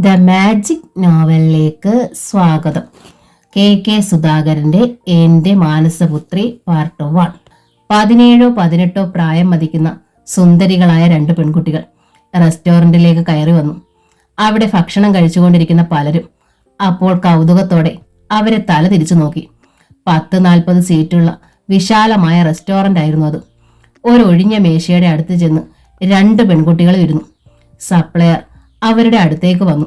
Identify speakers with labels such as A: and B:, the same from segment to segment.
A: The magic നോവലിലേക്ക് സ്വാഗതം. K സുധാകരന്റെ എന്റെ മാനസപുത്രി പാർട്ട് 1. 17-18 പ്രായം മതിക്കുന്ന സുന്ദരികളായ 2 പെൺകുട്ടികൾ റെസ്റ്റോറന്റിലേക്ക് കയറി വന്നു. അവിടെ ഭക്ഷണം കഴിച്ചുകൊണ്ടിരിക്കുന്ന പലരും അപ്പോൾ കൗതുകത്തോടെ അവരെ തല തിരിച്ചു നോക്കി. 10-40 സീറ്റുള്ള വിശാലമായ റെസ്റ്റോറന്റ് ആയിരുന്നു അത്. ഒരൊഴിഞ്ഞ മേശയുടെ അടുത്ത് ചെന്ന് 2 പെൺകുട്ടികൾ ഇരുന്നു. സപ്ലയർ അവരുടെ അടുത്തേക്ക് വന്നു.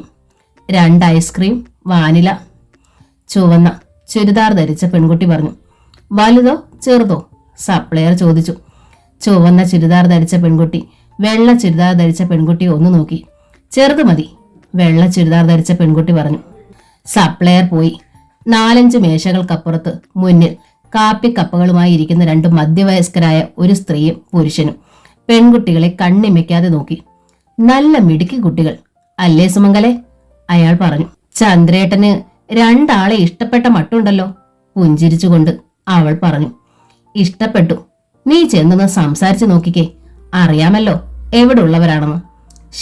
A: 2 ഐസ്ക്രീം, വാനില. ചുവന്ന ചുരിദാർ ധരിച്ച പെൺകുട്ടി പറഞ്ഞു. വലുതോ ചെറുതോ? സപ്ലയർ ചോദിച്ചു. ചുവന്ന ചുരിദാർ ധരിച്ച പെൺകുട്ടി വെള്ള ചുരിദാർ ധരിച്ച പെൺകുട്ടി ഒന്ന് നോക്കി. ചെറുത് മതി, വെള്ള ചുരിദാർ ധരിച്ച പെൺകുട്ടി പറഞ്ഞു. സപ്ലയർ പോയി. 4-5 മേശകൾക്കപ്പുറത്ത് മുന്നിൽ കാപ്പിക്കപ്പകളുമായി ഇരിക്കുന്ന 2 മധ്യവയസ്കരായ ഒരു സ്ത്രീയും പുരുഷനും പെൺകുട്ടികളെ കണ്ണിമയ്ക്കാതെ നോക്കി. നല്ല മിടുക്കി കുട്ടികൾ അല്ലേ സുമംഗലെ? അയാൾ പറഞ്ഞു. ചന്ദ്രേട്ടന് 2 ആളെ ഇഷ്ടപ്പെട്ട മട്ടുണ്ടല്ലോ, പുഞ്ചിരിച്ചുകൊണ്ട് അവൾ പറഞ്ഞു. ഇഷ്ടപ്പെട്ടു. നീ ചെന്നൊന്ന് സംസാരിച്ചു നോക്കിക്കേ, അറിയാമല്ലോ എവിടെ ഉള്ളവരാണെന്ന്.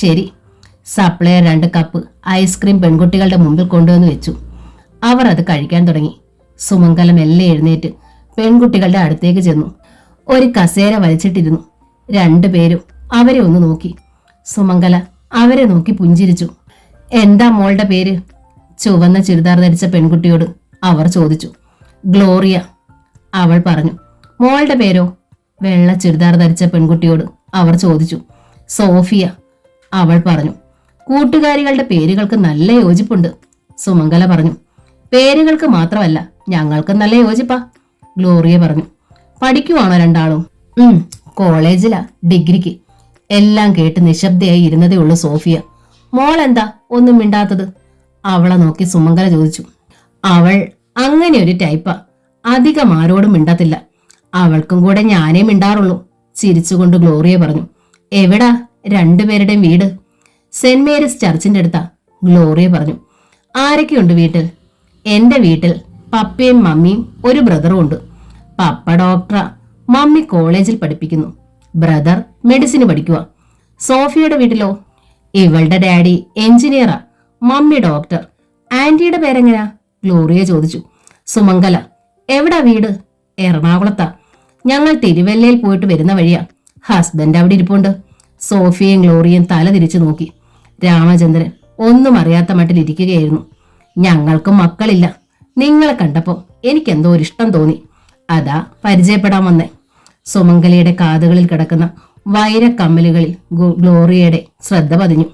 A: ശരി. സപ്ലയർ 2 കപ്പ് ഐസ്ക്രീം പെൺകുട്ടികളുടെ മുമ്പിൽ കൊണ്ടുവന്ന് വെച്ചു. അവർ അത് കഴിക്കാൻ തുടങ്ങി. സുമംഗലം എല്ലാം എഴുന്നേറ്റ് പെൺകുട്ടികളുടെ അടുത്തേക്ക് ചെന്നു. ഒരു കസേര വലിച്ചിട്ടിരുന്നു. 2 പേരും അവരെ ഒന്ന് നോക്കി. സുമംഗല അവരെ നോക്കി പുഞ്ചിരിച്ചു. എന്താ മോളുടെ പേര്? ചുവന്ന ചുരിദാർ ധരിച്ച പെൺകുട്ടിയോട് അവർ ചോദിച്ചു. ഗ്ലോറിയ, അവൾ പറഞ്ഞു. മോളുടെ പേരോ? വെള്ള ചുരിദാർ ധരിച്ച പെൺകുട്ടിയോട് അവർ ചോദിച്ചു. സോഫിയ, അവൾ പറഞ്ഞു. കൂട്ടുകാരികളുടെ പേരുകൾക്ക് നല്ല യോജിപ്പുണ്ട്, സുമംഗല പറഞ്ഞു. പേരുകൾക്ക് മാത്രമല്ല, ഞങ്ങൾക്ക് നല്ല യോജിപ്പാ, ഗ്ലോറിയ പറഞ്ഞു. പഠിക്കുവാണോ 2 ആളും? കോളേജിലാ, ഡിഗ്രിക്ക്. എല്ലാം കേട്ട് നിശബ്ദയായി ഇരുന്നതേ ഉള്ളൂ സോഫിയ. മോളെന്താ ഒന്നും മിണ്ടാത്തത്? അവളെ നോക്കി സുമംഗല ചോദിച്ചു. അവൾ അങ്ങനെ ഒരു ടൈപ്പാ, അധികം ആരോടും മിണ്ടത്തില്ല. അവൾക്കും കൂടെ ഞാനേ മിണ്ടാറുള്ളൂ, ചിരിച്ചുകൊണ്ട് ഗ്ലോറിയ പറഞ്ഞു. എവിടാ 2 പേരുടെയും വീട്? സെന്റ് മേരീസ് ചർച്ചിന്റെ അടുത്താ, ഗ്ലോറിയ പറഞ്ഞു. ആരൊക്കെയുണ്ട് വീട്ടിൽ? എന്റെ വീട്ടിൽ പപ്പയും മമ്മിയും ഒരു ബ്രദറും ഉണ്ട്. പപ്പ ഡോക്ടറാ, മമ്മി കോളേജിൽ പഠിപ്പിക്കുന്നു, ബ്രദർ മെഡിസിന് പഠിക്കുക. സോഫിയയുടെ വീട്ടിലോ? ഇവളുടെ ഡാഡി എഞ്ചിനീയറാ, മമ്മി ഡോക്ടർ. ആന്റിയുടെ പേരെങ്ങനാ? ഗ്ലോറിയ ചോദിച്ചു. സുമംഗല. എവിടാ വീട്? എറണാകുളത്താ. ഞങ്ങൾ തിരുവല്ലയിൽ പോയിട്ട് വരുന്ന വഴിയാ. ഹസ്ബൻഡ് അവിടെ ഇരിപ്പുണ്ട്. സോഫിയയും ഗ്ലോറിയയും തല തിരിച്ചു നോക്കി. രാമചന്ദ്രൻ ഒന്നും അറിയാത്ത മട്ടിലിരിക്കുകയായിരുന്നു. ഞങ്ങൾക്കും മക്കളില്ല. നിങ്ങളെ കണ്ടപ്പോ എനിക്കെന്തോ ഒരു ഇഷ്ടം തോന്നി, അതാ പരിചയപ്പെടാൻ വന്നേ. സുമംഗലയുടെ കാതുകളിൽ കിടക്കുന്ന വൈരക്കമ്മലുകളിൽ ഗ്ലോറിയയുടെ ശ്രദ്ധ പതിഞ്ഞു.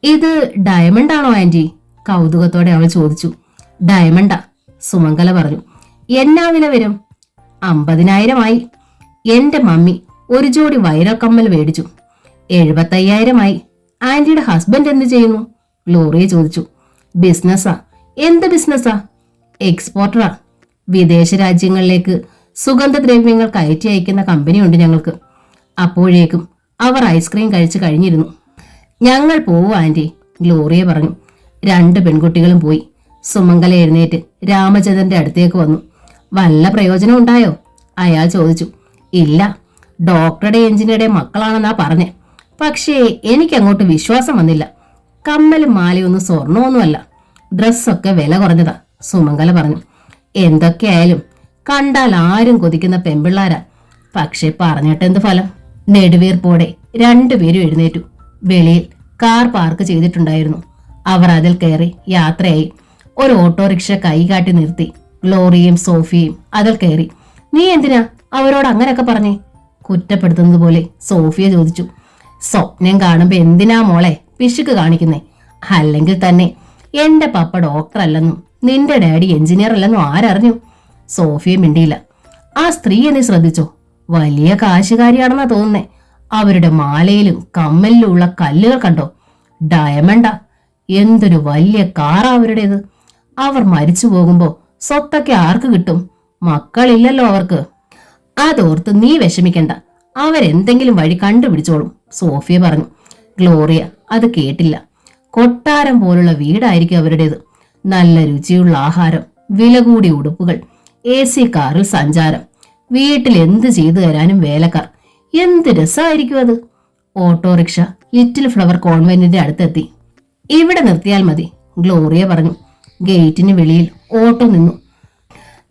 A: ഇത് ഡയമണ്ട് ആണോ ആന്റി? കൗതുകത്തോടെ അവൾ ചോദിച്ചു. ഡയമണ്ടാ, സുമംഗല പറഞ്ഞു. എന്നാ വില വരും? 50,000 എന്റെ മമ്മി ഒരു ജോഡി വൈരക്കമ്മൽ മേടിച്ചു. 75,000 ആന്റിയുടെ ഹസ്ബൻഡ് എന്ത് ചെയ്യുന്നു? ഗ്ലോറിയ ചോദിച്ചു. ബിസിനസ്സാ. എന്ത് ബിസിനസ്സാ? എക്സ്പോർട്ടറാ. വിദേശ രാജ്യങ്ങളിലേക്ക് സുഗന്ധദ്രവ്യങ്ങൾ കയറ്റി അയക്കുന്ന കമ്പനിയുണ്ട് ഞങ്ങൾക്ക്. അപ്പോഴേക്കും അവർ ഐസ്ക്രീം കഴിച്ചു കഴിഞ്ഞിരുന്നു. ഞങ്ങൾ പോവും ആന്റി, ഗ്ലോറിയ പറഞ്ഞു. 2 പെൺകുട്ടികളും പോയി. സുമംഗല എഴുന്നേറ്റ് രാമചന്ദ്രന്റെ അടുത്തേക്ക് വന്നു. വല്ല പ്രയോജനം ഉണ്ടായോ? അയാൾ ചോദിച്ചു. ഇല്ല, ഡോക്ടറുടെ എഞ്ചിനീയറുടെ മക്കളാണെന്നാ പറഞ്ഞേ. പക്ഷേ എനിക്കങ്ങോട്ട് വിശ്വാസം വന്നില്ല. കമ്മലും മാലയൊന്നും സ്വർണ്ണമൊന്നുമല്ല, ഡ്രസ്സൊക്കെ വില കുറഞ്ഞതാ, സുമംഗല പറഞ്ഞു. എന്തൊക്കെയായാലും കണ്ടാൽ ആരും കൊതിക്കുന്ന പെമ്പിള്ളാരാ. പക്ഷെ പറഞ്ഞിട്ടെന്ത് ഫലം? നെടുവീർപ്പോടെ 2 പേരും എഴുന്നേറ്റു. വെളിയിൽ കാർ പാർക്ക് ചെയ്തിട്ടുണ്ടായിരുന്നു. അവർ അതിൽ കയറി യാത്രയായി. ഒരു ഓട്ടോറിക്ഷ കൈകാട്ടി നിർത്തി. ഗ്ലോറിയയും സോഫിയയും അതിൽ കയറി. നീ എന്തിനാ അവരോട് അങ്ങനെയൊക്കെ പറഞ്ഞേ? കുറ്റപ്പെടുത്തുന്നത് പോലെ സോഫിയ ചോദിച്ചു. സ്വപ്നം കാണുമ്പോ എന്തിനാ മോളെ പിശുക്ക് കാണിക്കുന്നേ? അല്ലെങ്കിൽ തന്നെ എന്റെ പപ്പ ഡോക്ടർ അല്ലെന്നും നിന്റെ ഡാഡി എഞ്ചിനീയർ അല്ലെന്നും ആരറിഞ്ഞു? സോഫിയ മിണ്ടിയില്ല. ആ സ്ത്രീയെ നീ ശ്രദ്ധിച്ചോ? വലിയ കാശുകാരിയാണെന്നാ തോന്നുന്നേ. അവരുടെ മാലയിലും കമ്മലിലും ഉള്ള കല്ലുകൾ കണ്ടോ? ഡയമണ്ടാ. എന്തൊരു വലിയ കാറാ അവരുടേത്. അവർ മരിച്ചു പോകുമ്പോ സ്വത്തൊക്കെ ആർക്ക് കിട്ടും? മക്കളില്ലല്ലോ അവർക്ക്. അതോർത്ത് നീ വിഷമിക്കണ്ട, അവരെന്തെങ്കിലും വഴി കണ്ടുപിടിച്ചോളും, സോഫിയ പറഞ്ഞു. ഗ്ലോറിയ അത് കേട്ടില്ല. കൊട്ടാരം പോലുള്ള വീടായിരിക്കും അവരുടേത്. നല്ല രുചിയുള്ള ആഹാരം, വില കൂടിയ ഉടുപ്പുകൾ, AC കാറിൽ സഞ്ചാരം, വീട്ടിൽ എന്ത് ചെയ്തു തരാനും വേലക്കാർ. എന്ത് രസമായിരിക്കും അത്. ഓട്ടോറിക്ഷ ലിറ്റിൽ ഫ്ലവർ കോൺവെന്റിന്റെ അടുത്തെത്തി. ഇവിടെ നിർത്തിയാൽ മതി, ഗ്ലോറിയ പറഞ്ഞു. ഗേറ്റിന് വെളിയിൽ ഓട്ടോ നിന്നു.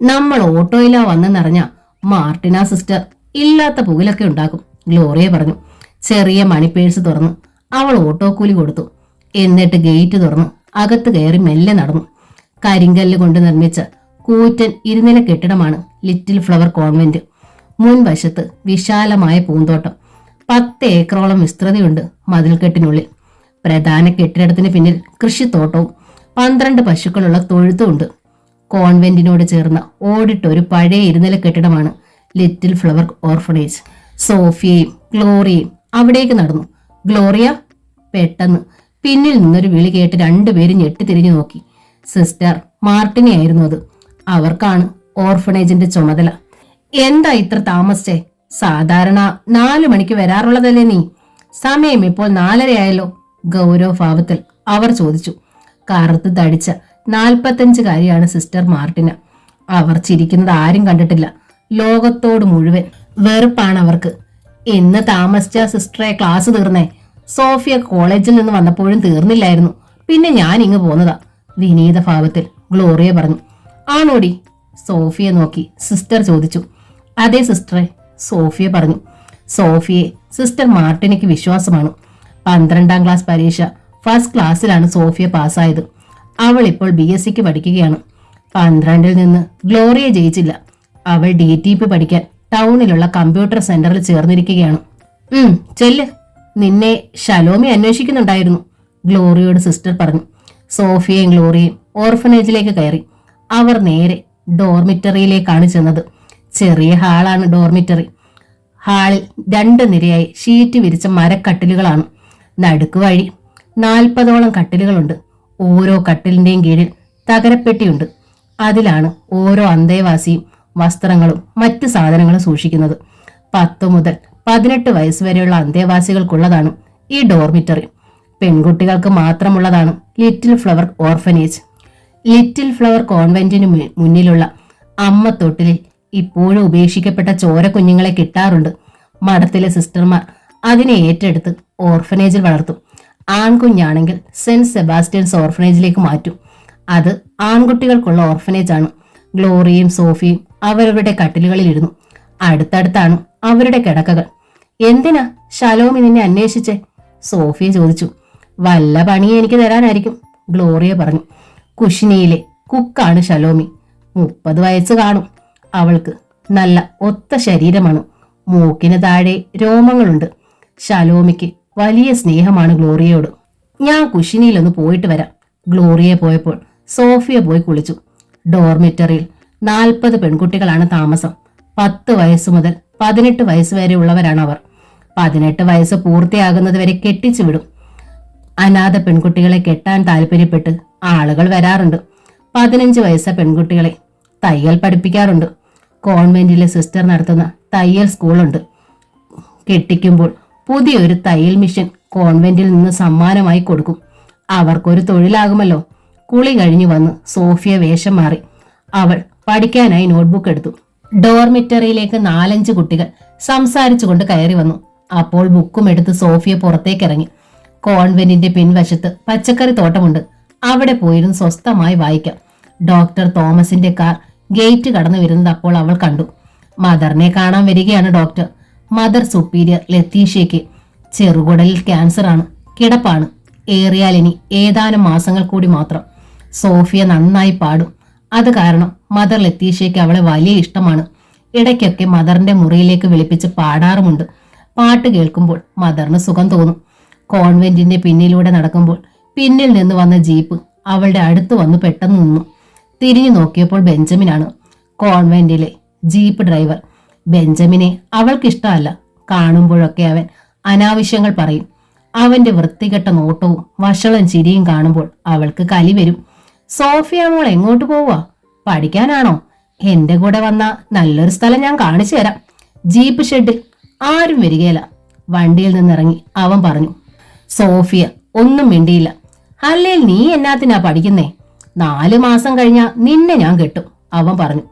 A: നമ്മൾ ഓട്ടോയിലാ വന്നെന്നറിഞ്ഞ മാർട്ടിന സിസ്റ്റർ ഇല്ലാത്ത പുകിലൊക്കെ ഉണ്ടാക്കും, ഗ്ലോറിയ പറഞ്ഞു. ചെറിയ മണിപ്പേഴ്സ് തുറന്ന് അവൾ ഓട്ടോ കൂലി കൊടുത്തു. എന്നിട്ട് ഗേറ്റ് തുറന്ന് അകത്ത് കയറി മെല്ലെ നടന്നു. കരിങ്കല്ല് കൊണ്ട് നിർമ്മിച്ച കൂറ്റൻ ഇരുനില കെട്ടിടമാണ് ലിറ്റിൽ ഫ്ലവർ കോൺവെന്റ്. മുൻവശത്ത് വിശാലമായ പൂന്തോട്ടം. 10 ഏക്കറോളം വിസ്തൃതിയുണ്ട് മതിൽക്കെട്ടിനുള്ളിൽ. പ്രധാന കെട്ടിടത്തിന് പിന്നിൽ കൃഷിത്തോട്ടവും 12 പശുക്കളുള്ള തൊഴുത്തുമുണ്ട്. കോൺവെന്റിനോട് ചേർന്ന ഓടിട്ട ഒരു പഴയ ഇരുനില കെട്ടിടമാണ് ലിറ്റിൽ ഫ്ലവർ ഓർഫണേജ്. സോഫിയയും ഗ്ലോറിയയും അവിടേക്ക് നടന്നു. ഗ്ലോറിയ, പെട്ടെന്ന് പിന്നിൽ നിന്നൊരു വിളി കേട്ട് രണ്ടുപേരും ഞെട്ടിത്തിരിഞ്ഞു നോക്കി. സിസ്റ്റർ മാർട്ടിനെയായിരുന്നു അത്. അവർക്കാണ് ഓർഫണേജിന്റെ ചുമതല. എന്താ ഇത്ര താമസിച്ചേ? സാധാരണ 4 മണിക്ക് വരാറുള്ളതല്ലേ നീ? സമയം ഇപ്പോൾ 4:30 ആയല്ലോ, ഗൗരവഭാവത്തിൽ അവർ ചോദിച്ചു. കറുത്ത് തടിച്ച 45-കാരിയാണ് സിസ്റ്റർ മാർട്ടിന. അവർ ചിരിക്കുന്നത് ആരും കണ്ടിട്ടില്ല. ലോകത്തോട് മുഴുവൻ വെറുപ്പാണ് അവർക്ക്. ഇന്ന് താമസിച്ച സിസ്റ്ററെ ക്ലാസ് തീർന്നേ. സോഫിയ കോളേജിൽ നിന്ന് വന്നപ്പോഴും തീർന്നില്ലായിരുന്നു. പിന്നെ ഞാൻ ഇങ്ങ് പോന്നതാ, വിനീത ഭാവത്തിൽ ഗ്ലോറിയ പറഞ്ഞു. ആണോടി? സോഫിയ നോക്കി സിസ്റ്റർ ചോദിച്ചു. അതെ സിസ്റ്ററെ, സോഫിയ പറഞ്ഞു. സോഫിയെ സിസ്റ്റർ മാർട്ടിനയ്ക്ക് വിശ്വാസമാണ്. 12ാം ക്ലാസ് പരീക്ഷ ഫസ്റ്റ് ക്ലാസ്സിലാണ് സോഫിയ പാസ്സായത്. അവൾ ഇപ്പോൾ BSc പഠിക്കുകയാണ്. 12ൽ നിന്ന് ഗ്ലോറിയ ജയിച്ചില്ല. അവൾ DTP പഠിക്കാൻ ടൗണിലുള്ള കമ്പ്യൂട്ടർ സെന്ററിൽ ചേർന്നിരിക്കുകയാണ്. ചെല്ല്, നിന്നെ ഷലോമി അന്വേഷിക്കുന്നുണ്ടായിരുന്നു, ഗ്ലോറിയോട് സിസ്റ്റർ പറഞ്ഞു. സോഫിയയും ഗ്ലോറിയയും ഓർഫനേജിലേക്ക് കയറി. അവർ നേരെ ഡോർമിറ്ററിയിലേക്കാണ് ചെന്നത്. ചെറിയ ഹാളാണ് ഡോർമിറ്ററി. ഹാളിൽ 2 നിരയായി ഷീറ്റ് വിരിച്ച മരക്കട്ടിലുകളാണ്. നടുക്ക് വഴി 40ഓളം കട്ടിലുകളുണ്ട്. ഓരോ കട്ടിലിന്റെയും കീഴിൽ തകരപ്പെട്ടിയുണ്ട്. അതിലാണ് ഓരോ അന്തേവാസിയും വസ്ത്രങ്ങളും മറ്റ് സാധനങ്ങളും സൂക്ഷിക്കുന്നത്. 10 മുതൽ 18 വയസ്സ് വരെയുള്ള അന്തേവാസികൾക്കുള്ളതാണ് ഈ ഡോർമിറ്ററി. പെൺകുട്ടികൾക്ക് മാത്രമുള്ളതാണ് little flower orphanage. Little flower കോൺവെന്റിനു മുന്നിലുള്ള അമ്മത്തൊട്ടിലിൽ ഇപ്പോഴും ഉപേക്ഷിക്കപ്പെട്ട ചോര കുഞ്ഞുങ്ങളെ കിട്ടാറുണ്ട്. മഠത്തിലെ സിസ്റ്റർമാർ അതിനെ ഏറ്റെടുത്ത് ഓർഫനേജിൽ വളർത്തും. ആൺകുഞ്ഞാണെങ്കിൽ സെന്റ് സെബാസ്റ്റ്യൻസ് ഓർഫനേജിലേക്ക് മാറ്റും. അത് ആൺകുട്ടികൾക്കുള്ള ഓർഫനേജാണ്. ഗ്ലോറിയയും സോഫിയും അവരവരുടെ കട്ടിലുകളിലിരുന്നു. അടുത്തടുത്താണ് അവരുടെ കിടക്കകൾ. എന്തിനാ ഷലോമി നിന്നെ അന്വേഷിച്ചേ? സോഫിയ ചോദിച്ചു. വല്ല പണിയെ എനിക്ക് തരാനായിരിക്കും, ഗ്ലോറിയ പറഞ്ഞു. കുഷിനിയിലെ കുക്കാണ് ഷലോമി. 30 വയസ്സ് കാണും. അവൾക്ക് നല്ല ഒത്ത ശരീരമാണ്. മൂക്കിന് താഴെ രോമങ്ങളുണ്ട്. ഷലോമിക്ക് വലിയ സ്നേഹമാണ് ഗ്ലോറിയയോട്. ഞാൻ കുഷിനിയിലൊന്ന് പോയിട്ട് വരാം. ഗ്ലോറിയ പോയപ്പോൾ സോഫിയ പോയി കുളിച്ചു. ഡോർമിറ്ററിയിൽ 40 പെൺകുട്ടികളാണ് താമസം. 10 വയസ്സ് മുതൽ 18 വയസ്സ് വരെ ഉള്ളവരാണ് അവർ. 18 വയസ്സ് പൂർത്തിയാകുന്നത് വരെ കെട്ടിച്ചു വിടും. അനാഥ പെൺകുട്ടികളെ കെട്ടാൻ താല്പര്യപ്പെട്ട് ആളുകൾ വരാറുണ്ട്. 15 വയസ്സ പെൺകുട്ടികളെ തയ്യൽ പഠിപ്പിക്കാറുണ്ട്. കോൺവെന്റിലെ സിസ്റ്റർ നടത്തുന്ന തയ്യൽ സ്കൂളുണ്ട്. കെട്ടിക്കുമ്പോൾ പുതിയൊരു തയ്യൽ മിഷൻ കോൺവെന്റിൽ നിന്ന് സമ്മാനമായി കൊടുക്കും. അവർക്കൊരു തൊഴിലാകുമല്ലോ. കുളി കഴിഞ്ഞു വന്ന് സോഫിയ വേഷം മാറി. അവൾ പഠിക്കാനായി നോട്ട്ബുക്ക് എടുത്തു. ഡോർമിറ്ററിയിലേക്ക് 4-5 കുട്ടികൾ സംസാരിച്ചുകൊണ്ട് കയറി വന്നു. അപ്പോൾ ബുക്കും എടുത്ത് സോഫിയ പുറത്തേക്കിറങ്ങി. കോൺവെന്റിന്റെ പിൻവശത്ത് പച്ചക്കറി തോട്ടമുണ്ട്. അവിടെ പോയിരുന്ന് സ്വസ്ഥമായി വായിക്കാം. ഡോക്ടർ തോമസിന്റെ കാർ ഗേറ്റ് കടന്നു വരുന്നത് അപ്പോൾ അവൾ കണ്ടു. മദറിനെ കാണാൻ വരികയാണ് ഡോക്ടർ. മദർ സുപ്പീരിയർ ലത്തീഷ്യയ്ക്ക് ചെറുകുടലിൽ ക്യാൻസർ ആണ്. കിടപ്പാണ്. ഏറിയാൽ ഇനി ഏതാനും മാസങ്ങൾ കൂടി മാത്രം. സോഫിയ നന്നായി പാടും. അത് കാരണം മദർ ലത്തീഷ്യയ്ക്ക് അവളെ വലിയ ഇഷ്ടമാണ്. ഇടയ്ക്കൊക്കെ മദറിന്റെ മുറിയിലേക്ക് വിളിപ്പിച്ച് പാടാറുമുണ്ട്. പാട്ട് കേൾക്കുമ്പോൾ മദറിന് സുഖം തോന്നും. കോൺവെന്റിന്റെ പിന്നിലൂടെ നടക്കുമ്പോൾ പിന്നിൽ നിന്ന് വന്ന ജീപ്പ് അവളുടെ അടുത്ത് വന്ന് പെട്ടെന്ന് നിന്നു. തിരിഞ്ഞു നോക്കിയപ്പോൾ ബെഞ്ചമിനാണ്, കോൺവെന്റിലെ ജീപ്പ് ഡ്രൈവർ. ബെഞ്ചമിനെ അവൾക്കിഷ്ടമല്ല. കാണുമ്പോഴൊക്കെ അവൻ അനാവശ്യങ്ങൾ പറയും. അവന്റെ വൃത്തികെട്ട നോട്ടവും വഷളം ചിരിയും കാണുമ്പോൾ അവൾക്ക് കലി വരും. സോഫിയ മോൾ എങ്ങോട്ട് പോവാ? പഠിക്കാനാണോ? എന്റെ കൂടെ വന്ന നല്ലൊരു സ്ഥലം ഞാൻ കാണിച്ചു തരാം. ജീപ്പ് ഷെഡിൽ ആരും വരികയില്ല, വണ്ടിയിൽ നിന്നിറങ്ങി അവൻ പറഞ്ഞു. സോഫിയ ഒന്നും മിണ്ടിയില്ല. അല്ലേ നീ എന്നാത്തിനാ പഠിക്കുന്നേ? 4 മാസം കഴിഞ്ഞാ നിന്നെ ഞാൻ കെട്ടും, അവൻ പറഞ്ഞു.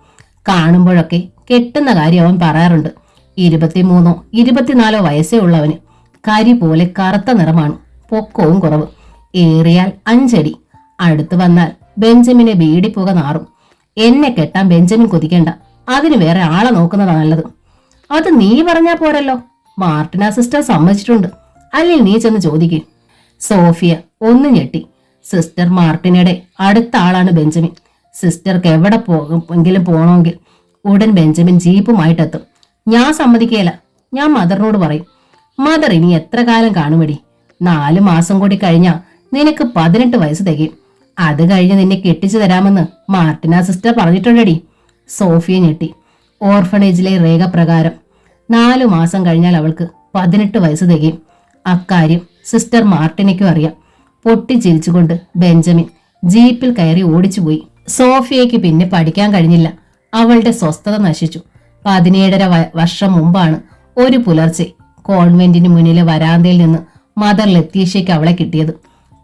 A: കാണുമ്പോഴൊക്കെ കെട്ടുന്ന കാര്യം അവൻ പറയാറുണ്ട്. 23-24 വയസ്സേ ഉള്ളവന്. കരി പോലെ കറുത്ത നിറമാണ്. പൊക്കവും കുറവ്. ഏറിയാൽ 5 അടി. അടുത്തു വന്നാൽ ബെഞ്ചമിനെ ബീഡിപ്പുക നാറും. എന്നെ കെട്ടാൻ ബെഞ്ചമിൻ കൊതിക്കേണ്ട, അതിന് വേറെ ആളെ നോക്കുന്നതാ നല്ലത്. അത് നീ പറഞ്ഞാ പോരല്ലോ, മാർട്ടിന സിസ്റ്റർ സമ്മതിച്ചിട്ടുണ്ട്, അല്ലെങ്കിൽ നീ ചെന്ന് ചോദിക്കും. സോഫിയ ഒന്ന് ഞെട്ടി. സിസ്റ്റർ മാർട്ടിനയുടെ അടുത്ത ആളാണ് ബെഞ്ചമിൻ. സിസ്റ്റർക്ക് എവിടെ എങ്കിലും പോകണമെങ്കിൽ ഉടൻ ബെഞ്ചമിൻ ജീപ്പുമായിട്ടെത്തും. ഞാൻ സമ്മതിക്കുകയില്ല. ഞാൻ മദറിനോട് പറയും. മദർ ഇനി എത്ര കാലം കാണുമടി? 4 മാസം കൂടി കഴിഞ്ഞാ നിനക്ക് 18 വയസ്സ് തികയും. അത് കഴിഞ്ഞ് നിന്നെ കെട്ടിച്ചു തരാമെന്ന് മാർട്ടിന സിസ്റ്റർ പറഞ്ഞിട്ടുണ്ടടി. സോഫിയ ഞെട്ടി. ഓർഫണേജിലെ രേഖ പ്രകാരം 4 മാസം കഴിഞ്ഞാൽ അവൾക്ക് 18 വയസ്സ് തികയും. അക്കാര്യം സിസ്റ്റർ മാർട്ടിനയ്ക്കും അറിയാം. പൊട്ടിച്ചിരിച്ചുകൊണ്ട് ബെഞ്ചമിൻ ജീപ്പിൽ കയറി ഓടിച്ചുപോയി. സോഫിയയ്ക്ക് പിന്നെ പഠിക്കാൻ കഴിഞ്ഞില്ല. അവളുടെ സ്വസ്ഥത നശിച്ചു. 17.5 വർഷം മുമ്പാണ് ഒരു പുലർച്ചെ കോൺവെന്റിന് മുന്നിലെ വരാന്തയിൽ നിന്ന് മദർ ലത്തീഷയ്ക്ക് അവളെ കിട്ടിയത്.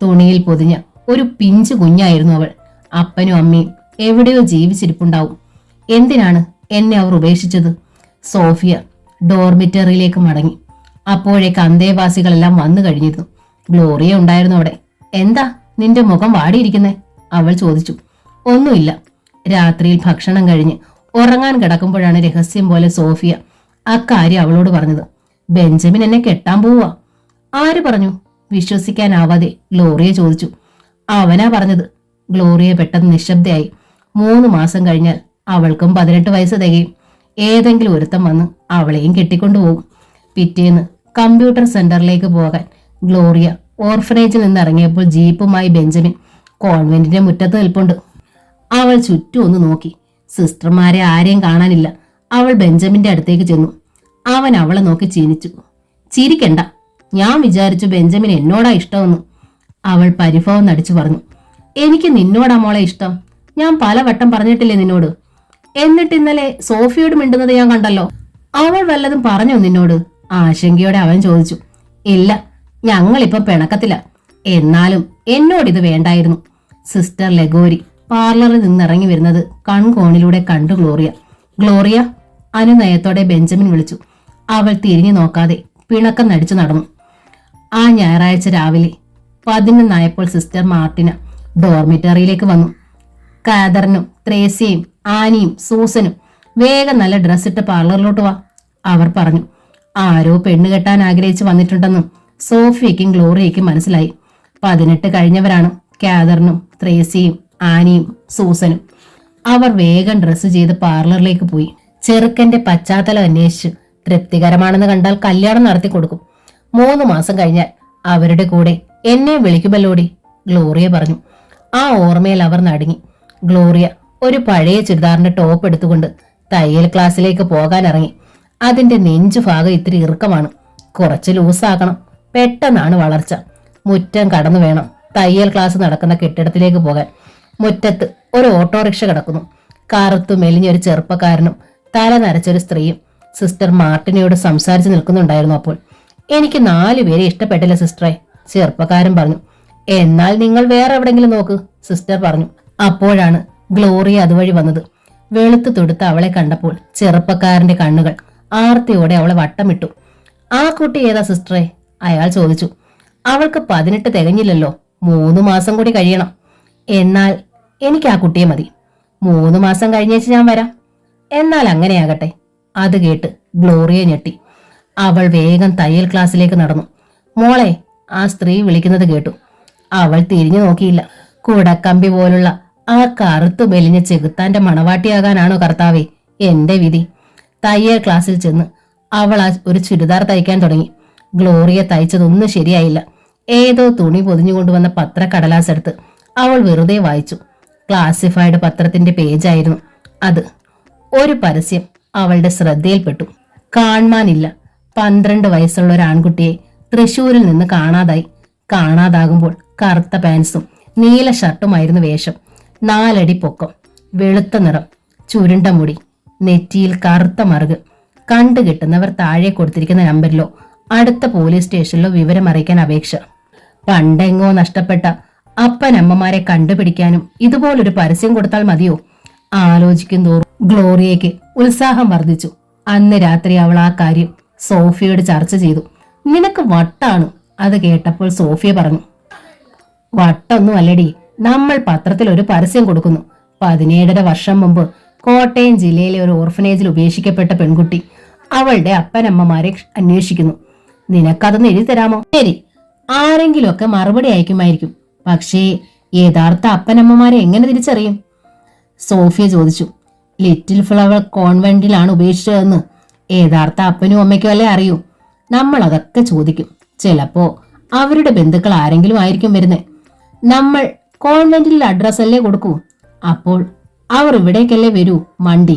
A: തുണിയിൽ പൊതിഞ്ഞ ഒരു പിഞ്ചു കുഞ്ഞായിരുന്നു അവൾ. അപ്പനും അമ്മയും എവിടെയോ ജീവിച്ചിരിപ്പുണ്ടാവും. എന്തിനാണ് എന്നെ അവർ ഉപേക്ഷിച്ചത്? സോഫിയ ഡോർമിറ്ററിയിലേക്ക് മടങ്ങി. അപ്പോഴേക്ക് അന്തേവാസികളെല്ലാം വന്നു കഴിഞ്ഞിരുന്നു. ഗ്ലോറിയ ഉണ്ടായിരുന്നു അവിടെ. എന്താ നിന്റെ മുഖം വാടിയിരിക്കുന്നേ? അവൾ ചോദിച്ചു. ഒന്നുമില്ല. രാത്രിയിൽ ഭക്ഷണം കഴിഞ്ഞ് ഉറങ്ങാൻ കിടക്കുമ്പോഴാണ് രഹസ്യം പോലെ സോഫിയ അക്കാര്യം അവളോട് പറഞ്ഞത്. ബെഞ്ചമിൻ എന്നെ കെട്ടാൻ പോവാ. ആര് പറഞ്ഞു? വിശ്വസിക്കാനാവാതെ ഗ്ലോറിയ ചോദിച്ചു. അവനാ പറഞ്ഞത്. ഗ്ലോറിയ പെട്ടെന്ന് നിശബ്ദയായി. 3 മാസം കഴിഞ്ഞാൽ അവൾക്കും 18 വയസ്സ് തികയും. ഏതെങ്കിലും ഒരുത്തം വന്ന് അവളെയും കെട്ടിക്കൊണ്ടുപോകും. പിറ്റേന്ന് കമ്പ്യൂട്ടർ സെന്ററിലേക്ക് പോകാൻ ഗ്ലോറിയ ഓർഫനേജിൽ നിന്ന് ഇറങ്ങിയപ്പോൾ ജീപ്പുമായി ബെഞ്ചമിൻ കോൺവെന്റിന്റെ മുറ്റത്ത് നിൽപ്പുണ്ട്. അവൾ ചുറ്റും ഒന്ന് നോക്കി. സിസ്റ്റർമാരെ ആരെയും കാണാനില്ല. അവൾ ബെഞ്ചമിന്റെ അടുത്തേക്ക് ചെന്നു. അവൻ അവളെ നോക്കി ചിരിച്ചു. ചിരിക്കണ്ട, ഞാൻ വിചാരിച്ചു ബെഞ്ചമിൻ എന്നോടാ ഇഷ്ടമെന്ന്. അവൾ പരിഭവം നടിച്ചു പറഞ്ഞു. എനിക്ക് നിന്നോടാ മോളെ ഇഷ്ടം. ഞാൻ പലവട്ടം പറഞ്ഞിട്ടില്ലേ നിന്നോട്? എന്നിട്ട് ഇന്നലെ സോഫിയോട് മിണ്ടുന്നത് ഞാൻ കണ്ടല്ലോ. അവൾ വല്ലതും പറഞ്ഞോ നിന്നോട്? ആശങ്കയോടെ അവൻ ചോദിച്ചു. ഇല്ല, ഞങ്ങളിപ്പം പിണക്കത്തില്ല. എന്നാലും എന്നോടിത് വേണ്ടായിരുന്നു. സിസ്റ്റർ ലെഗോരി പാർലറിൽ നിന്നിറങ്ങി വരുന്നത് കൺകോണിലൂടെ കണ്ടു ഗ്ലോറിയ. ഗ്ലോറിയ, അനുനയത്തോടെ ബെഞ്ചമിൻ വിളിച്ചു. അവൾ തിരിഞ്ഞു നോക്കാതെ പിണക്കം നടിച്ചു നടന്നു. ആ ഞായറാഴ്ച രാവിലെ 11 സിസ്റ്റർ മാർട്ടിന ഡോർമിറ്ററിയിലേക്ക് വന്നു. കാതറിനും ത്രേസ്യയും ആനിയും സൂസനും വേഗം നല്ല ഡ്രസ്സിട്ട് പാർലറിലോട്ട് വാ, അവർ പറഞ്ഞു. ആരോ പെണ്ണ് കെട്ടാൻ ആഗ്രഹിച്ച് വന്നിട്ടുണ്ടെന്നും സോഫിയയ്ക്കും ഗ്ലോറിയയ്ക്കും മനസ്സിലായി. 18 കഴിഞ്ഞവരാണ് കാതറിനും ത്രേസ്യയും ആനിയും സൂസനും. അവർ വേഗം ഡ്രസ്സ് ചെയ്ത് പാർലറിലേക്ക് പോയി. ചെറുക്കന്റെ പശ്ചാത്തലം അന്വേഷിച്ച് തൃപ്തികരമാണെന്ന് കണ്ടാൽ കല്യാണം നടത്തി കൊടുക്കും. 3 മാസം കഴിഞ്ഞാൽ അവരുടെ കൂടെ എന്നെ വിളിക്കുമല്ലോടി, ഗ്ലോറിയ പറഞ്ഞു. ആ ഓർമ്മയിൽ അവർ നടുങ്ങി. ഗ്ലോറിയ ഒരു പഴയ ചുരിദാറിന്റെ ടോപ്പ് എടുത്തുകൊണ്ട് തയ്യൽ ക്ലാസ്സിലേക്ക് പോകാൻ ഇറങ്ങി. അതിന്റെ നെഞ്ചുഭാഗം ഇത്തിരി ഇറുക്കമാണ്. കുറച്ച് ലൂസാക്കണം. പെട്ടെന്നാണ് വളർച്ച. മുറ്റം കടന്നു വേണം തയ്യൽ ക്ലാസ് നടക്കുന്ന കെട്ടിടത്തിലേക്ക് പോകാൻ. മുറ്റത്ത് ഒരു ഓട്ടോറിക്ഷ കിടക്കുന്നു. കറുത്തു മെലിഞ്ഞൊരു ചെറുപ്പക്കാരനും തല നരച്ചൊരു സ്ത്രീയും സിസ്റ്റർ മാർട്ടിനയോട് സംസാരിച്ചു നിൽക്കുന്നുണ്ടായിരുന്നു. അപ്പോൾ എനിക്ക് 4 പേരെ ഇഷ്ടപ്പെട്ടില്ല സിസ്റ്ററെ, ചെറുപ്പക്കാരൻ പറഞ്ഞു. എന്നാൽ നിങ്ങൾ വേറെ എവിടെങ്കിലും നോക്ക്, സിസ്റ്റർ പറഞ്ഞു. അപ്പോഴാണ് ഗ്ലോറിയ അതുവഴി വന്നത്. വെളുത്തു തൊടുത്ത അവളെ കണ്ടപ്പോൾ ചെറുപ്പക്കാരന്റെ കണ്ണുകൾ ആർത്തിയോടെ അവളെ വട്ടമിട്ടു. ആ കുട്ടി ഏതാ സിസ്റ്ററെ? അയാൾ ചോദിച്ചു. അവൾക്ക് 18 തികഞ്ഞില്ലല്ലോ, 3 മാസം കൂടി കഴിയണം. എന്നാൽ എനിക്ക് ആ കുട്ടിയെ മതി. 3 മാസം കഴിഞ്ഞേച്ച് ഞാൻ വരാം. എന്നാൽ അങ്ങനെയാകട്ടെ. അത് കേട്ട് ഗ്ലോറിയ ഞെട്ടി. അവൾ വേഗം തയ്യൽ ക്ലാസ്സിലേക്ക് നടന്നു. മോളെ, ആ സ്ത്രീ വിളിക്കുന്നത് കേട്ടു. അവൾ തിരിഞ്ഞു നോക്കിയില്ല. കുടക്കമ്പി പോലുള്ള ആ കറുത്തു മെലിഞ്ഞ ചെകുത്താന്റെ മണവാട്ടിയാകാനാണോ കർത്താവേ എന്റെ വിധി? തയ്യൽ ക്ലാസ്സിൽ ചെന്ന് അവൾ ഒരു ചുരിദാർ തയ്ക്കാൻ തുടങ്ങി. ഗ്ലോറിയ തയ്ച്ചതൊന്നും ശരിയായില്ല. ഏതോ തുണി പൊതിഞ്ഞുകൊണ്ടുവന്ന പത്രക്കടലാസ് എടുത്ത് അവൾ വെറുതെ വായിച്ചു. ക്ലാസിഫൈഡ് പത്രത്തിന്റെ പേജായിരുന്നു അത്. ഒരു പരസ്യം അവളുടെ ശ്രദ്ധയിൽപ്പെട്ടു. കാണാനില്ല. 12 വയസ്സുള്ള ഒരു ആൺകുട്ടിയെ തൃശൂരിൽ നിന്ന് കാണാതായി. കാണാതാകുമ്പോൾ കറുത്ത പാൻസും നീല ഷർട്ടുമായിരുന്നു വേഷം. 4 അടി പൊക്കം, വെളുത്ത നിറം, ചുരുണ്ട മുടി, നെറ്റിയിൽ കറുത്ത മറുക്. കണ്ടുകിട്ടുന്നവർ താഴെ കൊടുത്തിരിക്കുന്ന നമ്പറിലോ അടുത്ത പോലീസ് സ്റ്റേഷനിലോ വിവരം അറിയിക്കാൻ അപേക്ഷ. പണ്ടെങ്ങോ നഷ്ടപ്പെട്ട അപ്പനമ്മമാരെ കണ്ടുപിടിക്കാനും ഇതുപോലൊരു പരസ്യം കൊടുത്താൽ മതിയോ? ആലോചിക്കും തോറും ഗ്ലോറിയയ്ക്ക് ഉത്സാഹം വർദ്ധിച്ചു. അന്ന് രാത്രി അവൾ ആ കാര്യം സോഫിയോട് ചർച്ച ചെയ്തു. നിനക്ക് വട്ടാണ്. അത് കേട്ടപ്പോൾ സോഫിയ പറഞ്ഞു. വട്ടൊന്നും അല്ലടി, നമ്മൾ പത്രത്തിൽ ഒരു പരസ്യം കൊടുക്കുന്നു. 17.5 വർഷം മുമ്പ് കോട്ടയം ജില്ലയിലെ ഒരു ഓർഫനേജിൽ ഉപേക്ഷിക്കപ്പെട്ട പെൺകുട്ടി അവളുടെ അപ്പനമ്മമാരെ അന്വേഷിക്കുന്നു. നിനക്കതൊന്ന് എഴുതി തരാമോ? ശരി, ആരെങ്കിലുമൊക്കെ മറുപടി അയക്കുമായിരിക്കും. പക്ഷേ യഥാർത്ഥ അപ്പനമ്മമാരെ എങ്ങനെ തിരിച്ചറിയും? സോഫിയ ചോദിച്ചു. ലിറ്റിൽ ഫ്ലവർ കോൺവെന്റിലാണ് ഉപേക്ഷിച്ചതെന്ന് യഥാർത്ഥ അപ്പനും അമ്മയ്ക്കും അല്ലേ അറിയൂ. നമ്മൾ അതൊക്കെ ചോദിക്കും. ചിലപ്പോ അവരുടെ ബന്ധുക്കൾ ആരെങ്കിലും ആയിരിക്കും വരുന്നേ. നമ്മൾ കോൺവെന്റിൽ അഡ്രസ് അല്ലേ കൊടുക്കൂ. അപ്പോൾ അവർ ഇവിടേക്കല്ലേ വരൂ മണ്ടി.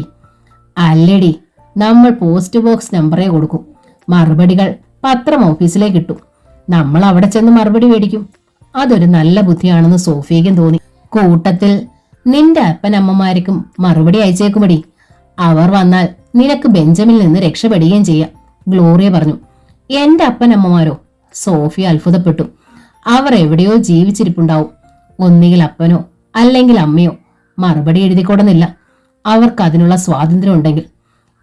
A: അല്ലടി, നമ്മൾ പോസ്റ്റ് ബോക്സ് നമ്പറേ കൊടുക്കും. മറുപടികൾ പത്രം ഓഫീസിലേക്ക് കിട്ടും. നമ്മൾ അവിടെ ചെന്ന് മറുപടി മേടിക്കും. അതൊരു നല്ല ബുദ്ധിയാണെന്ന് സോഫിയയ്ക്കും തോന്നി. കൂട്ടത്തിൽ നിന്റെ അപ്പനമ്മമാർക്കും മറുപടി അയച്ചേക്കുമടി. അവർ വന്നാൽ നിനക്ക് ബെഞ്ചമിനിൽ നിന്ന് രക്ഷപ്പെടുകയും ചെയ്യാം, ഗ്ലോറിയ പറഞ്ഞു. എന്റെ അപ്പനമ്മമാരോ? സോഫിയ അത്ഭുതപ്പെട്ടു. അവർ എവിടെയോ ജീവിച്ചിരിപ്പുണ്ടാവും. ഒന്നുകിൽ അപ്പനോ അല്ലെങ്കിൽ അമ്മയോ. മറുപടി എഴുതിക്കൊടുന്നില്ല. അവർക്ക് അതിനുള്ള സ്വാതന്ത്ര്യം ഉണ്ടെങ്കിൽ.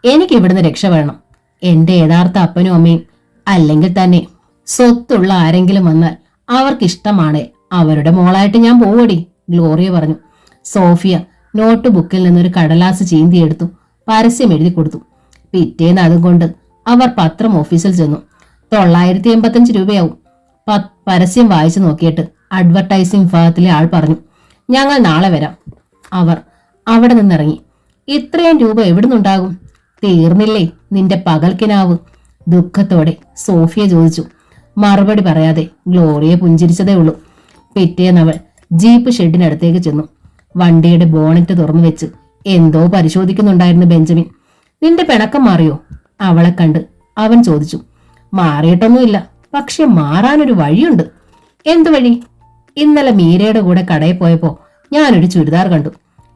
A: എനിക്ക് ഇവിടുന്ന് രക്ഷ വേണം. എന്റെ യഥാർത്ഥ അപ്പനും അമ്മയും അല്ലെങ്കിൽ തന്നെ സ്വത്തുള്ള ആരെങ്കിലും വന്നാൽ അവർക്കിഷ്ടമാണ് അവരുടെ മോളായിട്ട് ഞാൻ പോവടി, ഗ്ലോറിയ പറഞ്ഞു. സോഫിയ നോട്ട് ബുക്കിൽ നിന്നൊരു കടലാസ് ചീന്തിയെടുത്തു. പരസ്യം എഴുതി കൊടുത്തു. പിറ്റേന്ന് അതും കൊണ്ട് അവർ പത്രം ഓഫീസിൽ ചെന്നു. 985 രൂപയാവും. പരസ്യം വായിച്ചു നോക്കിയിട്ട് അഡ്വർടൈസിംഗ് വിഭാഗത്തിലെ ആൾ പറഞ്ഞു, ഞങ്ങൾ നാളെ വരാം. അവർ അവിടെ നിന്നിറങ്ങി. ഇത്രയും രൂപ എവിടുന്നുണ്ടാകും? തീർന്നില്ലേ നിന്റെ പകൽക്കിനാവ്? ദുഃഖത്തോടെ സോഫിയ ചോദിച്ചു. മറുപടി പറയാതെ ഗ്ലോറിയ പുഞ്ചിരിച്ചതേ ഉള്ളൂ. പിറ്റേന്നവൾ ജീപ്പ് ഷെഡിനടുത്തേക്ക് ചെന്നു. വണ്ടിയുടെ ബോണറ്റ് തുറന്നു വെച്ച് എന്തോ പരിശോധിക്കുന്നുണ്ടായിരുന്നു ബെഞ്ചമിൻ. നിന്റെ പിണക്കം മാറിയോ? അവളെ കണ്ട് അവൻ ചോദിച്ചു. മാറിയിട്ടൊന്നുമില്ല, പക്ഷെ മാറാനൊരു വഴിയുണ്ട്. എന്തു വഴി? ഇന്നലെ മീരയുടെ കൂടെ കടയിൽ പോയപ്പോ ഞാനൊരു ചുരിദാർ കണ്ടു.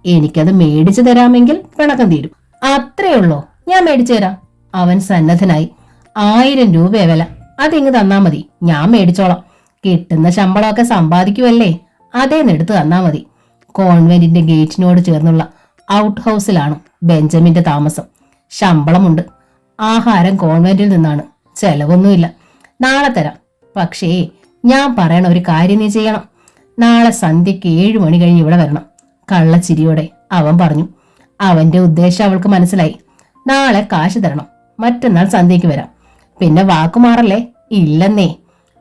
A: എനിക്കത് മേടിച്ചു തരാമെങ്കിൽ പിണക്കം തീരും. അത്രേ ഉള്ളോ? ഞാൻ മേടിച്ചു തരാം. അവൻ സന്നദ്ധനായി. 1000 രൂപയെ വില. അതിങ്ങ് തന്നാ മതി, ഞാൻ മേടിച്ചോളാം. കിട്ടുന്ന ശമ്പളമൊക്കെ സമ്പാദിക്കുമല്ലേ, അതേന്നെടുത്ത് തന്നാ മതി. കോൺവെന്റിന്റെ ഗേറ്റിനോട് ചേർന്നുള്ള ഔട്ട് ഹൗസിലാണ് ബെഞ്ചമിന്റെ താമസം. ശമ്പളമുണ്ട്. ആഹാരം കോൺവെന്റിൽ നിന്നാണ്. ചെലവൊന്നുമില്ല. നാളെ തരാം. പക്ഷേ ഞാൻ പറയണ ഒരു കാര്യം നീ ചെയ്യണം. നാളെ സന്ധ്യയ്ക്ക് 7 മണി കഴിഞ്ഞ് ഇവിടെ വരണം. കള്ളച്ചിരിയോടെ അവൻ പറഞ്ഞു. അവന്റെ ഉദ്ദേശം അവൾക്ക് മനസ്സിലായി. നാളെ കാശ് തരണം. മറ്റന്നാൾ സന്ധ്യയ്ക്ക് വരാം. പിന്നെ വാക്കുമാറല്ലേ? ഇല്ലെന്നേ.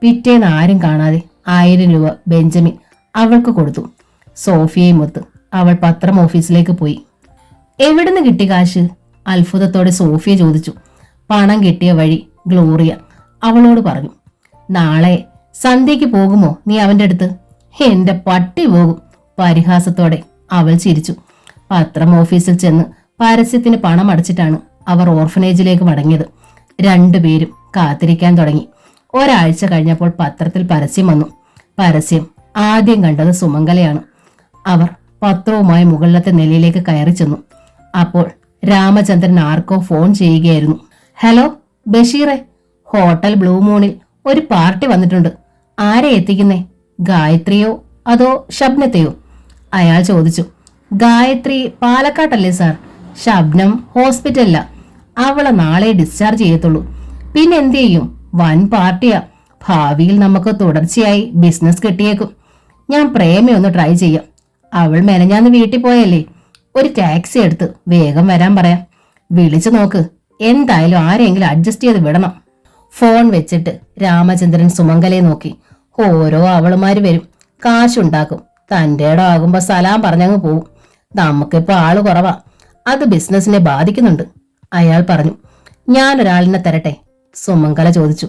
A: പിറ്റേന്ന് ആരും കാണാതെ 1000 രൂപ ബെഞ്ചമിൻ അവൾക്ക് കൊടുത്തു. സോഫിയയും ഒത്ത് അവൾ പത്രം ഓഫീസിലേക്ക് പോയി. എവിടുന്ന് കിട്ടി കാശ്? അത്ഭുതത്തോടെ സോഫിയ ചോദിച്ചു. പണം കിട്ടിയ വഴി ഗ്ലോറിയ അവളോട് പറഞ്ഞു. നാളെ സന്ധ്യയ്ക്ക് പോകുമോ നീ അവന്റെ അടുത്ത്? എന്റെ പട്ടി പോകും, പരിഹാസത്തോടെ അവൾ ചിരിച്ചു. പത്രം ഓഫീസിൽ ചെന്ന് പരസ്യത്തിന് പണം അടച്ചിട്ടാണ് അവർ ഓർഫനേജിലേക്ക് മടങ്ങിയത്. രണ്ടുപേരും കാത്തിരിക്കാൻ തുടങ്ങി. ഒരാഴ്ച കഴിഞ്ഞപ്പോൾ പത്രത്തിൽ പരസ്യം വന്നു. പരസ്യം ആദ്യം കണ്ടത് സുമംഗലയാണ്. അവർ പത്രവുമായി മുകളിലത്തെ നിലയിലേക്ക് കയറി ചെന്നു. അപ്പോൾ രാമചന്ദ്രൻ ആർക്കോ ഫോൺ ചെയ്യുകയായിരുന്നു. ഹലോ ബഷീറെ, ഹോട്ടൽ ബ്ലൂ മൂണിൽ ഒരു പാർട്ടി വന്നിട്ടുണ്ട്. ആരെ എത്തിക്കുന്നേ? ഗായത്രിയോ അതോ ഷബ്നത്തെയോ? അയാൾ ചോദിച്ചു. ഗായത്രി പാലക്കാട്ടല്ലേ സാർ, ഷബ്നം ഹോസ്പിറ്റലില്ല. അവളെ നാളെ ഡിസ്ചാർജ് ചെയ്യത്തുള്ളൂ. പിന്നെ എന്ത് ചെയ്യും? വൻ പാർട്ടിയാ. ഭാവിയിൽ നമുക്ക് തുടർച്ചയായി ബിസിനസ് കിട്ടിയേക്കും. ഞാൻ പ്രേമയൊന്ന് ട്രൈ ചെയ്യാം. അവൾ മെനഞ്ഞാന്ന് വീട്ടിൽ പോയല്ലേ. ഒരു ടാക്സി എടുത്ത് വേഗം വരാൻ പറയാം. വിളിച്ചു നോക്ക്. എന്തായാലും ആരെങ്കിലും അഡ്ജസ്റ്റ് ചെയ്ത് വിടണം. ഫോൺ വെച്ചിട്ട് രാമചന്ദ്രൻ സുമംഗലയെ നോക്കി. ഓരോ അവളുമാര് വരും, കാശുണ്ടാക്കും. തന്റെ ഇടം ആകുമ്പോ സലാം പറഞ്ഞങ്ങ് പോവും. നമുക്കിപ്പോ ആള് കുറവാ, അത് ബിസിനസിനെ ബാധിക്കുന്നുണ്ട്, അയാൾ പറഞ്ഞു. ഞാനൊരാളിനെ തരട്ടെ? സുമംഗല ചോദിച്ചു.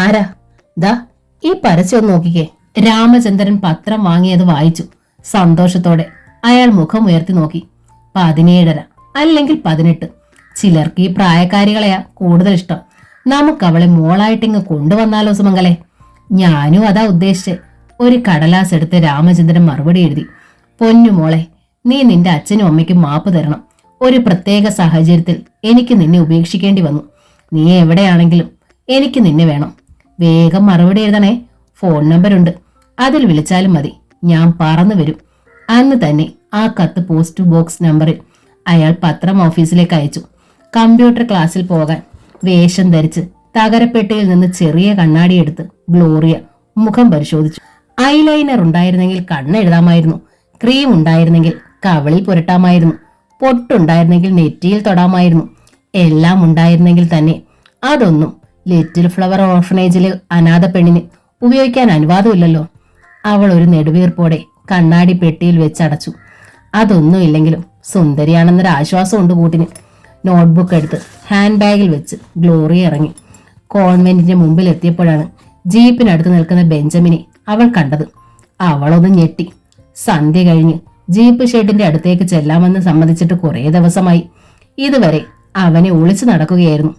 A: ആരാ? ദാ ഈ പരസ്യം ഒന്ന് നോക്കിക്കേ. രാമചന്ദ്രൻ പത്രം വാങ്ങിയത് വായിച്ചു. സന്തോഷത്തോടെ അയാൾ മുഖം ഉയർത്തി നോക്കി. 17.5 അല്ലെങ്കിൽ 18. ചിലർക്ക് ഈ പ്രായക്കാരികളെയാ കൂടുതൽ ഇഷ്ടം. നമുക്കവളെ മോളായിട്ടിങ്ങ് കൊണ്ടുവന്നാലോ സുമംഗലെ? ഞാനും അതാ ഉദ്ദേശിച്ച്. ഒരു കടലാസ് എടുത്ത് രാമചന്ദ്രൻ മറുപടി എഴുതി. പൊന്നുമോളെ, നീ നിന്റെ അച്ഛനും അമ്മയ്ക്കും മാപ്പ് തരണം. ഒരു പ്രത്യേക സാഹചര്യത്തിൽ എനിക്ക് നിന്നെ ഉപേക്ഷിക്കേണ്ടി വന്നു. നീ എവിടെയാണെങ്കിലും എനിക്ക് നിന്നെ വേണം. വേഗം മറുപടി എഴുതണേ. ഫോൺ നമ്പറുണ്ട്, അതിൽ വിളിച്ചാലും മതി. ഞാൻ പറന്നു വരും. അന്ന് തന്നെ ആ കത്ത് പോസ്റ്റ് ബോക്സ് നമ്പറിൽ അയാൾ പത്രം ഓഫീസിലേക്ക് അയച്ചു. കമ്പ്യൂട്ടർ ക്ലാസ്സിൽ പോകാൻ വേഷം ധരിച്ച് തകരപ്പെട്ടിയിൽ നിന്ന് ചെറിയ കണ്ണാടിയെടുത്ത് ഗ്ലോറിയ മുഖം പരിശോധിച്ചു. ഐലൈനർ ഉണ്ടായിരുന്നെങ്കിൽ കണ്ണെഴുതാമായിരുന്നു, ക്രീം ഉണ്ടായിരുന്നെങ്കിൽ കവിളിൽ പുരട്ടാമായിരുന്നു, പൊട്ടുണ്ടായിരുന്നെങ്കിൽ നെറ്റിയിൽ തൊടാമായിരുന്നു. എല്ലാം ഉണ്ടായിരുന്നെങ്കിൽ തന്നെ അതൊന്നും ലിറ്റിൽ ഫ്ലവർ ഓർഫനേജിലെ അനാഥ പെണ്ണിന് ഉപയോഗിക്കാൻ അനുവാദമില്ലല്ലോ. അവൾ ഒരു നെടുവീർപ്പോടെ കണ്ണാടി പെട്ടിയിൽ വെച്ചടച്ചു. അതൊന്നും ഇല്ലെങ്കിലും സുന്ദരിയാണെന്നൊരു ആശ്വാസമുണ്ട് കൂട്ടിന്. നോട്ട്ബുക്ക് എടുത്ത് ഹാൻഡ് ബാഗിൽ വെച്ച് ഗ്ലോറി ഇറങ്ങി. കോൺവെന്റിന്റെ മുമ്പിൽ എത്തിയപ്പോഴാണ് ജീപ്പിനടുത്ത് നിൽക്കുന്ന ബെഞ്ചമിനെ അവൾ കണ്ടത്. അവളൊന്ന് ഞെട്ടി. സന്ധ്യ കഴിഞ്ഞ് ജീപ്പ് ഷെഡിന്റെ അടുത്തേക്ക് ചെല്ലാമെന്ന് സമ്മതിച്ചിട്ട് കുറേ ദിവസമായി. ഇതുവരെ അവനെ ഒളിച്ചു നടക്കുകയായിരുന്നു.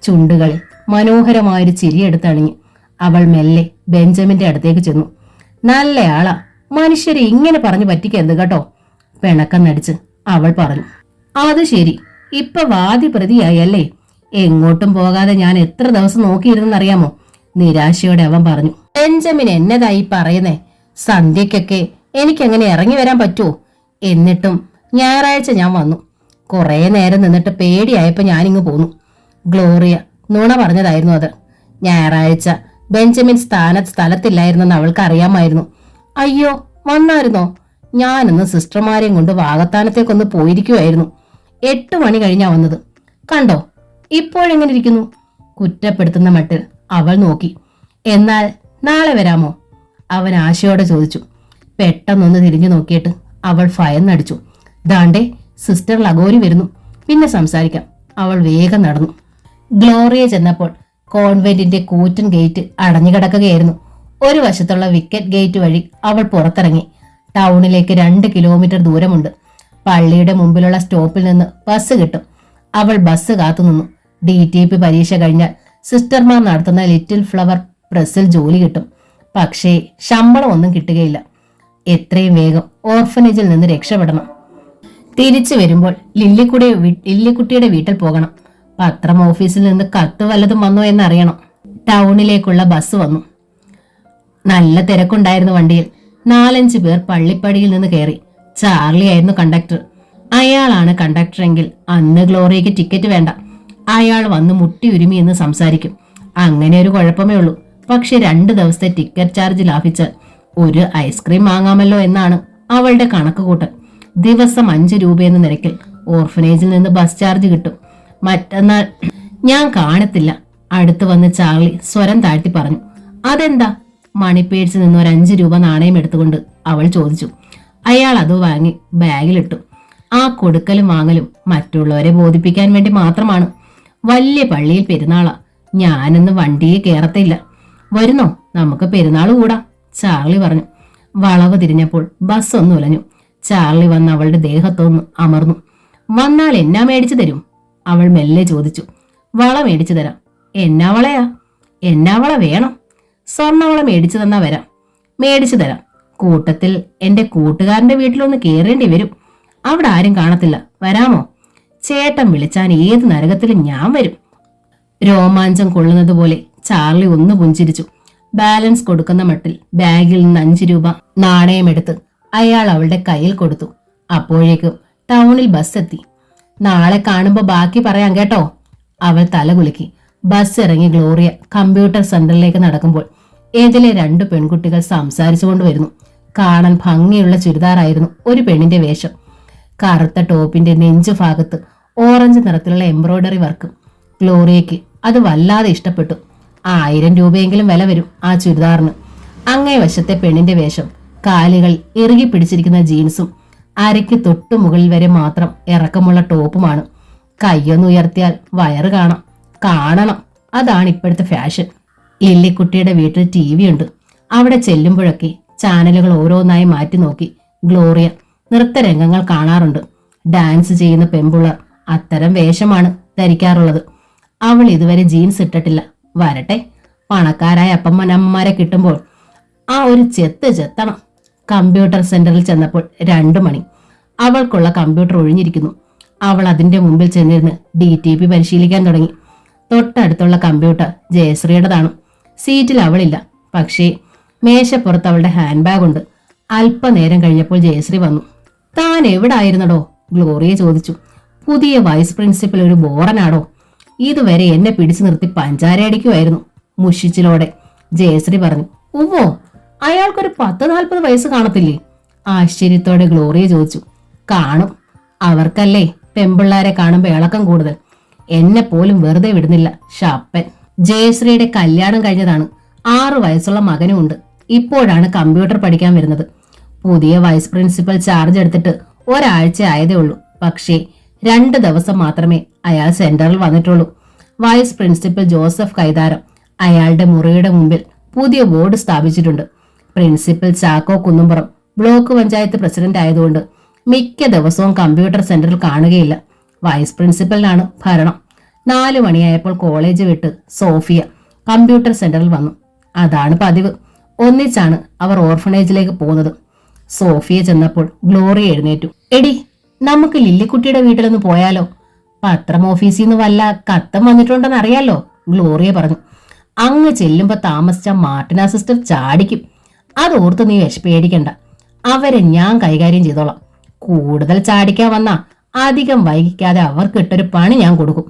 A: ചുണ്ടുകളിൽ മനോഹരമായൊരു ചിരിയെടുത്തണിഞ്ഞ് അവൾ മെല്ലെ ബെഞ്ചമിന്റെ അടുത്തേക്ക് ചെന്നു. നല്ലയാളാ, മനുഷ്യരെ ഇങ്ങനെ പറഞ്ഞു പറ്റിക്കരുത് കേട്ടോ, പിണക്കം നടിച്ച് അവൾ പറഞ്ഞു. അത് ശരി, ഇപ്പൊ വാദി പ്രതിയായല്ലേ? എങ്ങോട്ടും പോകാതെ ഞാൻ എത്ര ദിവസം നോക്കിയിരുന്നെന്നറിയാമോ? നിരാശയോടെ അവൻ പറഞ്ഞു. ബെഞ്ചമിൻ എന്നതായി പറയുന്നേ? സന്ധ്യക്കൊക്കെ എനിക്കെങ്ങനെ ഇറങ്ങി വരാൻ പറ്റുമോ? എന്നിട്ടും ഞായറാഴ്ച ഞാൻ വന്നു. കുറേ നേരം നിന്നിട്ട് പേടിയായപ്പോ ഞാനിങ്ങ് പോന്നു. ഗ്ലോറിയ നുണ പറഞ്ഞതായിരുന്നു അത്. ഞായറാഴ്ച ബെഞ്ചമിൻ സ്ഥലത്തില്ലായിരുന്നെന്ന് അവൾക്ക് അറിയാമായിരുന്നു. അയ്യോ, വന്നായിരുന്നോ? ഞാനിന്ന് സിസ്റ്റർമാരെയും കൊണ്ട് വാകത്താനത്തേക്കൊന്ന് പോയിരിക്കുമായിരുന്നു. 8 മണി കഴിഞ്ഞാ വന്നത്. കണ്ടോ ഇപ്പോഴെങ്ങനെ ഇരിക്കുന്നു? കുറ്റപ്പെടുത്തുന്ന മട്ടിൽ അവൾ നോക്കി. എന്നാൽ നാളെ വരാമോ? അവൻ ആശയോടെ ചോദിച്ചു. പെട്ടെന്നൊന്ന് തിരിഞ്ഞു നോക്കിയിട്ട് അവൾ ഭയന്നടിച്ചു. ദാണ്ടേ സിസ്റ്റർ ലഗോരി വരുന്നു, പിന്നെ സംസാരിക്കാം. അവൾ വേഗം നടന്നു. ഗ്ലോറിയ ചെന്നപ്പോൾ കോൺവെന്റിന്റെ കൂറ്റൻ ഗേറ്റ് അടഞ്ഞുകിടക്കുകയായിരുന്നു. ഒരു വശത്തുള്ള വിക്കറ്റ് ഗേറ്റ് വഴി അവൾ പുറത്തിറങ്ങി. ടൗണിലേക്ക് 2 കിലോമീറ്റർ ദൂരമുണ്ട്. പള്ളിയുടെ മുമ്പിലുള്ള സ്റ്റോപ്പിൽ നിന്ന് ബസ് കിട്ടും. അവൾ ബസ് കാത്തുനിന്നു. DTP പരീക്ഷ കഴിഞ്ഞാൽ സിസ്റ്റർമാർ നടത്തുന്ന ലിറ്റിൽ ഫ്ലവർ പ്രസിൽ ജോലി കിട്ടും. പക്ഷേ ശമ്പളം ഒന്നും കിട്ടുകയില്ല. എത്രയും വേഗം ഓർഫനേജിൽ നിന്ന് രക്ഷപ്പെടണം. തിരിച്ചു വരുമ്പോൾ ലില്ലിക്കുട്ടിയുടെ വീട്ടിൽ പോകണം. പത്രം ഓഫീസിൽ നിന്ന് കത്ത് വല്ലതും വന്നോ എന്നറിയണം. ടൗണിലേക്കുള്ള ബസ് വന്നു. നല്ല തിരക്കുണ്ടായിരുന്നു വണ്ടിയിൽ. 4-5 പേർ പള്ളിപ്പടിയിൽ നിന്ന് കയറി. ചാർലി ആയിരുന്നു കണ്ടക്ടർ. അയാളാണ് കണ്ടക്ടറെങ്കിൽ അന്ന് ഗ്ലോറിയയ്ക്ക് ടിക്കറ്റ് വേണ്ട. അയാൾ വന്ന് മുട്ടി ഉരുമി എന്ന് സംസാരിക്കും. അങ്ങനെ ഒരു കുഴപ്പമേ ഉള്ളൂ. പക്ഷെ 2 ദിവസത്തെ ടിക്കറ്റ് ചാർജ് ലാഭിച്ചാൽ ഒരു ഐസ്ക്രീം വാങ്ങാമല്ലോ എന്നാണ് അവളുടെ കണക്കുകൂട്ടൽ. ദിവസം 5 രൂപയെന്ന നിരക്കിൽ ഓർഫനേജിൽ നിന്ന് ബസ് ചാർജ് കിട്ടും. മറ്റന്നാൾ ഞാൻ കാണത്തില്ല. അടുത്ത് വന്ന് ചാർലി സ്വരം താഴ്ത്തി പറഞ്ഞു. അതെന്താ? മണിപ്പേഴ്സിൽ നിന്ന് ഒരു 5 രൂപ നാണയം എടുത്തുകൊണ്ട് അവൾ ചോദിച്ചു. അയാൾ അത് വാങ്ങി ബാഗിലിട്ടു. ആ കൊടുക്കലും വാങ്ങലും മറ്റുള്ളവരെ ബോധിപ്പിക്കാൻ വേണ്ടി മാത്രമാണ്. വലിയ പള്ളിയിൽ പെരുന്നാളാ. ഞാനൊന്ന് വണ്ടിയെ കയറത്തില്ല. വരുന്നോ, നമുക്ക് പെരുന്നാൾ കൂടാം, ചാർലി പറഞ്ഞു. വളവ് തിരിഞ്ഞപ്പോൾ ബസ് ഒന്ന് ഉലഞ്ഞു. ചാർലി വന്ന് അവളുടെ ദേഹത്തൊന്ന് അമർന്നു. വന്നാൽ എന്നാ മേടിച്ചു തരും? അവൾ മെല്ലെ ചോദിച്ചു. വള മേടിച്ചു തരാം. എന്നാ വളയാ? എന്നാ വള വേണം? സ്വർണ്ണവള മേടിച്ചു തന്നാ വരാം. മേടിച്ചു തരാം. കൂട്ടത്തിൽ എന്റെ കൂട്ടുകാരന്റെ വീട്ടിലൊന്ന് കയറേണ്ടി വരും. അവിടെ ആരും കാണത്തില്ല. വരാമോ? ചേട്ടൻ വിളിച്ചാൻ ഏത് നരകത്തിലും ഞാൻ വരും. രോമാഞ്ചം കൊള്ളുന്നത് പോലെ ചാർലി ഒന്ന് പുഞ്ചിരിച്ചു. ബാലൻസ് കൊടുക്കുന്ന മട്ടിൽ ബാഗിൽ നിന്ന് 5 രൂപ നാണയമെടുത്ത് അയാൾ അവളുടെ കയ്യിൽ കൊടുത്തു. അപ്പോഴേക്കും ടൗണിൽ ബസ് എത്തി. നാളെ കാണുമ്പോ ബാക്കി പറയാം കേട്ടോ. അവൾ തലകുലുക്കി. ബസ് ഇറങ്ങി ഗ്ലോറിയ കമ്പ്യൂട്ടർ സെന്ററിലേക്ക് നടക്കുമ്പോൾ ഏതിലെ 2 പെൺകുട്ടികൾ സംസാരിച്ചുകൊണ്ട് വരുന്നു. കാണാൻ ഭംഗിയുള്ള ചുരിദാറായിരുന്നു ഒരു പെണ്ണിന്റെ വേഷം. കറുത്ത ടോപ്പിന്റെ നെഞ്ചു ഭാഗത്ത് ഓറഞ്ച് നിറത്തിലുള്ള എംബ്രോയിഡറി വർക്ക്. ഗ്ലോറിയയ്ക്ക് അത് വല്ലാതെ ഇഷ്ടപ്പെട്ടു. 1000 രൂപയെങ്കിലും വില വരും ആ ചുരിദാറിന്. അങ്ങേ വശത്തെ പെണ്ണിന്റെ വേഷം കാലുകൾ ഇറുകി പിടിച്ചിരിക്കുന്ന ജീൻസും അരയ്ക്ക് തൊട്ടു മുകളിൽ വരെ മാത്രം ഇറക്കമുള്ള ടോപ്പുമാണ്. കയ്യൊന്ന് ഉയർത്തിയാൽ വയറ് കാണണം. അതാണ് ഇപ്പോഴത്തെ ഫാഷൻ. ലില്ലിക്കുട്ടിയുടെ വീട്ടിൽ TV ഉണ്ട്. അവിടെ ചെല്ലുമ്പോഴൊക്കെ ചാനലുകൾ ഓരോന്നായി മാറ്റി നോക്കി ഗ്ലോറിയ നൃത്തരംഗങ്ങൾ കാണാറുണ്ട്. ഡാൻസ് ചെയ്യുന്ന പെൺപിള്ളർ അത്തരം വേഷമാണ് ധരിക്കാറുള്ളത്. അവൾ ഇതുവരെ ജീൻസ് ഇട്ടിട്ടില്ല. വരട്ടെ, പണക്കാരായ അപ്പമ്മനമ്മമാരെ കിട്ടുമ്പോൾ ആ ഒരു ചെത്തണം. കമ്പ്യൂട്ടർ സെന്ററിൽ ചെന്നപ്പോൾ 2 മണി. അവൾക്കുള്ള കമ്പ്യൂട്ടർ ഒഴിഞ്ഞിരിക്കുന്നു. അവൾ അതിന്റെ മുമ്പിൽ ചെന്നിരുന്ന് DTP പരിശീലിക്കാൻ തുടങ്ങി. തൊട്ടടുത്തുള്ള കമ്പ്യൂട്ടർ ജയശ്രീയുടേതാണ്. സീറ്റിൽ അവളില്ല. പക്ഷേ മേശപ്പുറത്ത് അവളുടെ ഹാൻഡ് ബാഗ് ഉണ്ട്. അല്പനേരം കഴിഞ്ഞപ്പോൾ ജയശ്രീ വന്നു. താൻ എവിടായിരുന്നടോ? ഗ്ലോറിയ ചോദിച്ചു. പുതിയ വൈസ് പ്രിൻസിപ്പൽ ഒരു ബോറനാടോ? ഇതുവരെ എന്നെ പിടിച്ചു നിർത്തി പഞ്ചാര അടിക്കുമായിരുന്നു. മുഷിച്ചിലോടെ ജയശ്രീ പറഞ്ഞു. ഉവ്വോ, അയാൾക്കൊരു 10-40 വയസ്സ് കാണത്തില്ലേ? ആശ്ചര്യത്തോടെ ഗ്ലോറിയ ചോദിച്ചു. കാണും, അവർക്കല്ലേ പെമ്പിള്ളാരെ കാണുമ്പോ ഇളക്കം കൂടുതൽ. എന്നെ പോലും വെറുതെ വിടുന്നില്ല ഷാപ്പൻ. ജയശ്രീയുടെ കല്യാണം കഴിഞ്ഞതാണ്. 6 വയസ്സുള്ള മകനും ഉണ്ട്. ഇപ്പോഴാണ് കമ്പ്യൂട്ടർ പഠിക്കാൻ വരുന്നത്. പുതിയ വൈസ് പ്രിൻസിപ്പൽ ചാർജ് എടുത്തിട്ട് ഒരാഴ്ച ആയതേ ഉള്ളൂ. പക്ഷേ 2 ദിവസം മാത്രമേ അയാൾ സെന്ററിൽ വന്നിട്ടുള്ളൂ. വൈസ് പ്രിൻസിപ്പൽ ജോസഫ് കൈതാരം അയാളുടെ മുറിയുടെ മുമ്പിൽ പുതിയ ബോർഡ് സ്ഥാപിച്ചിട്ടുണ്ട്. Principal Chacko Kunnumpuram block panchayat president ആയതുകൊണ്ട് മിക്ക ദിവസവും കമ്പ്യൂട്ടർ സെന്ററിൽ കാണുകയില്ല. വൈസ് പ്രിൻസിപ്പലിനാണ് ഭരണം. 4 മണിയായപ്പോൾ കോളേജ് വിട്ട് സോഫിയ കമ്പ്യൂട്ടർ സെന്ററിൽ വന്നു. അതാണ് പതിവ്. ഒന്നിച്ചാണ് അവർ ഓർഫണേജിലേക്ക് പോകുന്നത്. സോഫിയ ചെന്നപ്പോൾ ഗ്ലോറിയ എഴുന്നേറ്റു. എടി, നമുക്ക് ലില്ലിക്കുട്ടിയുടെ വീട്ടിലൊന്ന് പോയാലോ? പത്രം ഓഫീസിൽ നിന്ന് വല്ല കത്തും വന്നിട്ടുണ്ടെന്ന് അറിയാലോ, ഗ്ലോറിയ പറഞ്ഞു. അങ്ങ് ചെല്ലുമ്പോ താമസിച്ച മാർട്ടിന സിസ്റ്റർ ചാടിക്കും. അതോർത്ത് നീ പേടിക്കണ്ട. അവരെ ഞാൻ കൈകാര്യം ചെയ്തോളാം. കൂടുതൽ ചാടിക്കാൻ വന്നാ അധികം വൈകിക്കാതെ അവർക്കിട്ടൊരു പണി ഞാൻ കൊടുക്കും.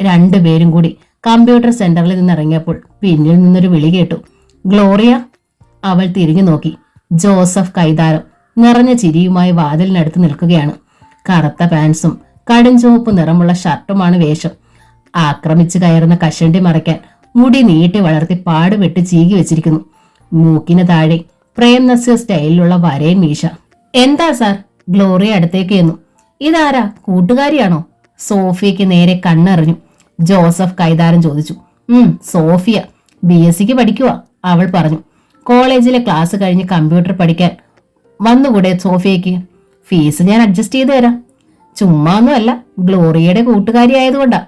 A: 2 പേരും കൂടി കമ്പ്യൂട്ടർ സെന്ററിൽ നിന്ന് ഇറങ്ങിയപ്പോൾ പിന്നിൽ നിന്നൊരു വിളി കേട്ടു. ഗ്ലോറിയ. അവൾ തിരിഞ്ഞു നോക്കി. ജോസഫ് കൈതാരം നിറഞ്ഞ ചിരിയുമായി വാതിലിനടുത്ത് നിൽക്കുകയാണ്. കറുത്ത പാൻസും കടുംചുവപ്പ് നിറമുള്ള ഷർട്ടുമാണ് വേഷം. ആക്രമിച്ചു കയറുന്ന കഷണ്ടി മറയ്ക്കാൻ മുടി നീട്ടി വളർത്തി പാടുപെട്ട് ചീകി വെച്ചിരിക്കുന്നു. മൂക്കിന് താഴെ പ്രേം നസീർ സ്റ്റൈലിലുള്ള വരയൻ മീശ. എന്താ സാർ? ഗ്ലോറിയ അടുത്തേക്ക് ചെന്നു. ഇതാരാ? കൂട്ടുകാരിയാണോ? സോഫിയയ്ക്ക് നേരെ കണ്ണെറിഞ്ഞു. ജോസഫ് കൈതാരം ചോദിച്ചു. സോഫിയ BSc പഠിക്കുവാ, അവൾ പറഞ്ഞു. കോളേജിലെ ക്ലാസ് കഴിഞ്ഞ് കമ്പ്യൂട്ടർ പഠിക്കാൻ വന്നുകൂടെ സോഫിയയ്ക്ക്? ഫീസ് ഞാൻ അഡ്ജസ്റ്റ് ചെയ്തു തരാം. ചുമ്മാ ഒന്നുമല്ല, ഗ്ലോറിയയുടെ കൂട്ടുകാരി ആയതുകൊണ്ടാ.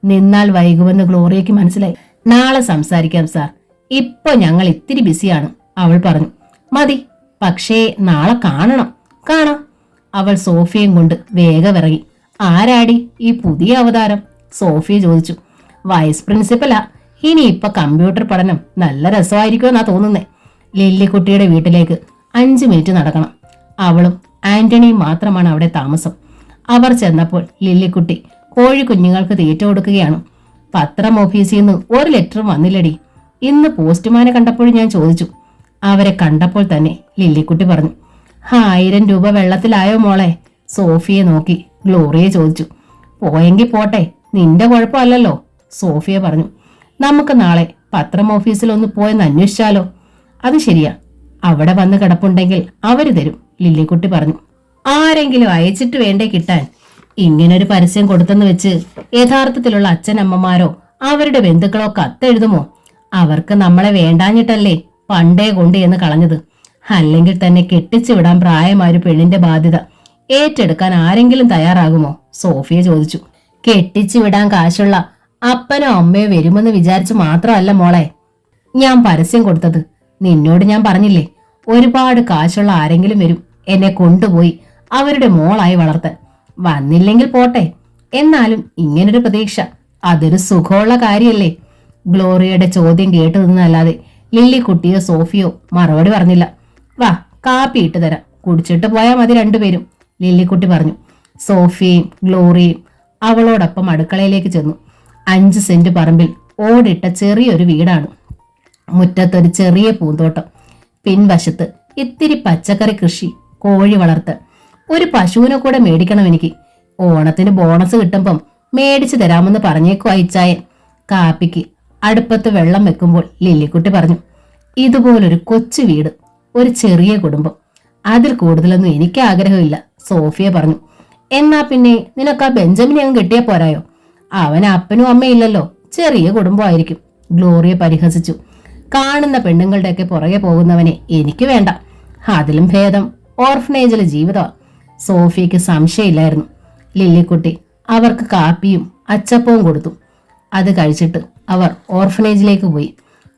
A: നിന്നാൽ വൈകുമെന്ന് ഗ്ലോറിയയ്ക്ക് മനസ്സിലായി. നാളെ സംസാരിക്കാം സാർ, ഇപ്പൊ ഞങ്ങൾ ഇത്തിരി ബിസിയാണ്, അവൾ പറഞ്ഞു. മതി, പക്ഷേ നാളെ കാണണം. കാണാം. അവൾ സോഫിയയും കൊണ്ട് വേഗം ഇറങ്ങി. ആരാടി ഈ പുതിയ അവതാരം? സോഫിയ ചോദിച്ചു. വൈസ് പ്രിൻസിപ്പലാ. ഇനിയിപ്പൊ കമ്പ്യൂട്ടർ പഠനം നല്ല രസമായിരിക്കുമെന്നാ തോന്നുന്നേ. ലില്ലിക്കുട്ടിയുടെ വീട്ടിലേക്ക് 5 മിനിറ്റ് നടക്കണം. അവളും ആന്റണിയും മാത്രമാണ് അവിടെ താമസം. അവർ ചെന്നപ്പോൾ ലില്ലിക്കുട്ടി കോഴിക്കുഞ്ഞുങ്ങൾക്ക് തീറ്റ കൊടുക്കുകയാണ്. പത്രം ഓഫീസിൽ നിന്ന് ഒരു ലെറ്ററും വന്നില്ലടി. ഇന്ന് പോസ്റ്റ്മാനെ കണ്ടപ്പോഴും ഞാൻ ചോദിച്ചു. അവരെ കണ്ടപ്പോൾ തന്നെ ലില്ലിക്കുട്ടി പറഞ്ഞു. 1000 രൂപ വെള്ളത്തിലായോ മോളെ? സോഫിയെ നോക്കി ഗ്ലോറിയെ ചോദിച്ചു. പോയെങ്കിൽ പോട്ടെ, നിന്റെ കുഴപ്പമല്ലല്ലോ, സോഫിയ പറഞ്ഞു. നമുക്ക് നാളെ പത്രം ഓഫീസിൽ ഒന്ന് പോയെന്ന് അന്വേഷിച്ചാലോ? അത് ശരിയാ, അവിടെ വന്ന് കിടപ്പുണ്ടെങ്കിൽ അവര് തരും, ലില്ലിക്കുട്ടി പറഞ്ഞു. ആരെങ്കിലും അയച്ചിട്ട് വേണ്ടേ കിട്ടാൻ? ഇങ്ങനൊരു പരസ്യം കൊടുത്തെന്ന് വെച്ച് യഥാർത്ഥത്തിലുള്ള അച്ഛനമ്മമാരോ അവരുടെ ബന്ധുക്കളോ കത്തെഴുതുമോ? അവർക്ക് നമ്മളെ വേണ്ടാഞ്ഞിട്ടല്ലേ പണ്ടേ കൊണ്ട് എന്ന് കളഞ്ഞത്. അല്ലെങ്കിൽ തന്നെ കെട്ടിച്ചു വിടാൻ പ്രായമായ ഒരു പെണ്ണിന്റെ ബാധ്യത ഏറ്റെടുക്കാൻ ആരെങ്കിലും തയ്യാറാകുമോ? സോഫിയ ചോദിച്ചു. കെട്ടിച്ചു വിടാൻ കാശുള്ള അപ്പനോ അമ്മയോ വരുമെന്ന് വിചാരിച്ചു മാത്രമല്ല മോളെ ഞാൻ പരസ്യം കൊടുത്തത്. നിന്നോട് ഞാൻ പറഞ്ഞില്ലേ, ഒരുപാട് കാശുള്ള ആരെങ്കിലും വരും എന്നെ കൊണ്ടുപോയി അവരുടെ മോളായി വളർത്താൻ. വന്നില്ലെങ്കിൽ പോട്ടെ, എന്നാലും ഇങ്ങനൊരു പ്രതീക്ഷ, അതൊരു സുഖമുള്ള കാര്യല്ലേ? ഗ്ലോറിയയുടെ ചോദ്യം കേട്ടു നിന്നല്ലാതെ ലില്ലിക്കുട്ടിയോ സോഫിയോ മറുപടി പറഞ്ഞില്ല. വാ, കാപ്പി ഇട്ട് തരാം, കുടിച്ചിട്ട് പോയാൽ മതി 2 പേരും, ലില്ലിക്കുട്ടി പറഞ്ഞു. സോഫിയയും ഗ്ലോറിയയും അവളോടൊപ്പം അടുക്കളയിലേക്ക് ചെന്നു. 5 സെന്റ് പറമ്പിൽ ഓടിട്ട ചെറിയൊരു വീടാണ്. മുറ്റത്തൊരു ചെറിയ പൂന്തോട്ടം, പിൻവശത്ത് ഇത്തിരി പച്ചക്കറി കൃഷി, കോഴി വളർത്തൽ. ഒരു പശുവിനെ കൂടെ മേടിക്കണം എനിക്ക്. ഓണത്തിന് ബോണസ് കിട്ടുമ്പം മേടിച്ചു തരാമെന്ന് പറഞ്ഞേക്കു അയച്ചായൻ. കാപ്പിക്ക് അടുപ്പത്ത് വെള്ളം വെക്കുമ്പോൾ ലില്ലിക്കുട്ടി പറഞ്ഞു. ഇതുപോലൊരു കൊച്ചു വീട്, ഒരു ചെറിയ കുടുംബം, അതിൽ കൂടുതലൊന്നും എനിക്ക് ആഗ്രഹമില്ല, സോഫിയ പറഞ്ഞു. എന്നാ പിന്നെ നിനക്ക് ആ ബെഞ്ചമിനെ അങ്ങ് കിട്ടിയാ പോരായോ? അവന് അപ്പനും അമ്മയില്ലല്ലോ, ചെറിയ കുടുംബമായിരിക്കും, ഗ്ലോറിയ പരിഹസിച്ചു. കാണുന്ന പെണ്ണുങ്ങളുടെയൊക്കെ പുറകെ പോകുന്നവനെ എനിക്ക് വേണ്ട. അതിലും ഭേദം ഓർഫനേജിലെ ജീവിതമാണ്. സോഫിയയ്ക്ക് സംശയമില്ലായിരുന്നു. ലില്ലിക്കുട്ടി അവർക്ക് കാപ്പിയും അച്ചപ്പവും കൊടുത്തു. അത് കഴിച്ചിട്ട് അവർ ഓർഫനേജിലേക്ക് പോയി.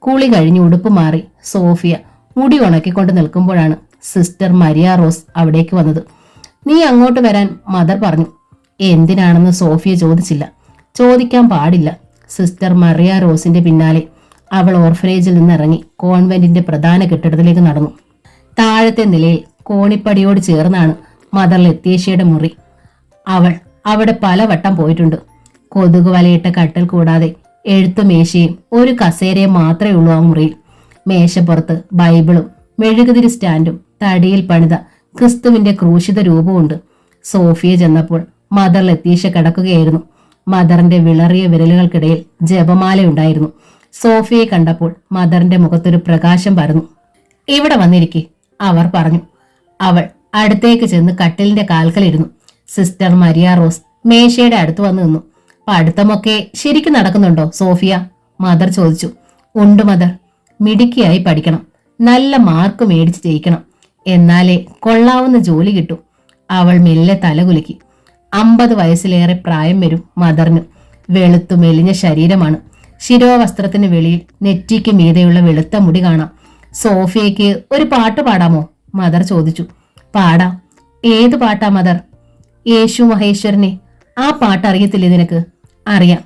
A: കുളി കഴിഞ്ഞ് ഉടുപ്പ് മാറി സോഫിയ മുടി ഉണക്കിക്കൊണ്ട് നിൽക്കുമ്പോഴാണ് സിസ്റ്റർ മരിയ റോസ് അവിടേക്ക് വന്നത്. നീ അങ്ങോട്ട് വരാൻ മദർ പറഞ്ഞു. എന്തിനാണെന്ന് സോഫിയ ചോദിച്ചില്ല. ചോദിക്കാൻ പാടില്ല. സിസ്റ്റർ മറിയ റോസിന്റെ പിന്നാലെ അവൾ ഓർഫനേജിൽ നിന്നിറങ്ങി കോൺവെന്റിന്റെ പ്രധാന കെട്ടിടത്തിലേക്ക് നടന്നു. താഴത്തെ നിലയിൽ കോണിപ്പടിയോട് ചേർന്നാണ് മദർ ലത്തീഷ്യയുടെ മുറി. അവൾ അവിടെ പലവട്ടം പോയിട്ടുണ്ട്. കൊതുക് വലയിട്ട കട്ടിൽ കൂടാതെ എഴുത്തുമേശയും ഒരു കസേരയും മാത്രമേ ഉള്ളൂ ആ മുറിയിൽ. മേശപ്പുറത്ത് ബൈബിളും മെഴുകുതിരി സ്റ്റാൻഡും തടിയിൽ പണിത ക്രിസ്തുവിന്റെ ക്രൂശിത രൂപമുണ്ട്. സോഫിയ ചെന്നപ്പോൾ മദർ ലത്തീഷ കിടക്കുകയായിരുന്നു. മദറിന്റെ വിളറിയ വിരലുകൾക്കിടയിൽ ജപമാലയുണ്ടായിരുന്നു. സോഫിയെ കണ്ടപ്പോൾ മദറിന്റെ മുഖത്തൊരു പ്രകാശം പരന്നു. ഇവിടെ വന്നിരിക്കെ, അവർ പറഞ്ഞു. അവൾ അടുത്തേക്ക് ചെന്ന് കട്ടിലിന്റെ കാൽക്കലിരുന്നു. സിസ്റ്റർ മരിയ റോസ് മേശയുടെ അടുത്ത് വന്നു നിന്നു. പഠിത്തമൊക്കെ ശരിക്കും നടക്കുന്നുണ്ടോ സോഫിയ? മദർ ചോദിച്ചു. ഉണ്ട് മദർ, മിടുക്കിയായി പഠിക്കണം, നല്ല മാർക്ക് മേടിച്ച് ജയിക്കണം, എന്നാലേ കൊള്ളാവുന്ന ജോലി കിട്ടൂ. അവൾ മെല്ലെ തലകുലുക്കി. 50 വയസ്സിലേറെ പ്രായം വരും മദറിന്. വെളുത്തു മെലിഞ്ഞ ശരീരമാണ്. ശിരോവസ്ത്രത്തിന് വെളിയിൽ നെറ്റിക്ക് മീതെയുള്ള വെളുത്ത മുടി കാണാം. സോഫിയയ്ക്ക് ഒരു പാട്ട് പാടാമോ? മദർ ചോദിച്ചു. പാടാം. ഏത് പാട്ടാ മദർ? യേശു മഹേശ്വരനെ. ആ പാട്ട് അറിയത്തില്ലേ നിനക്ക്? അറിയാം.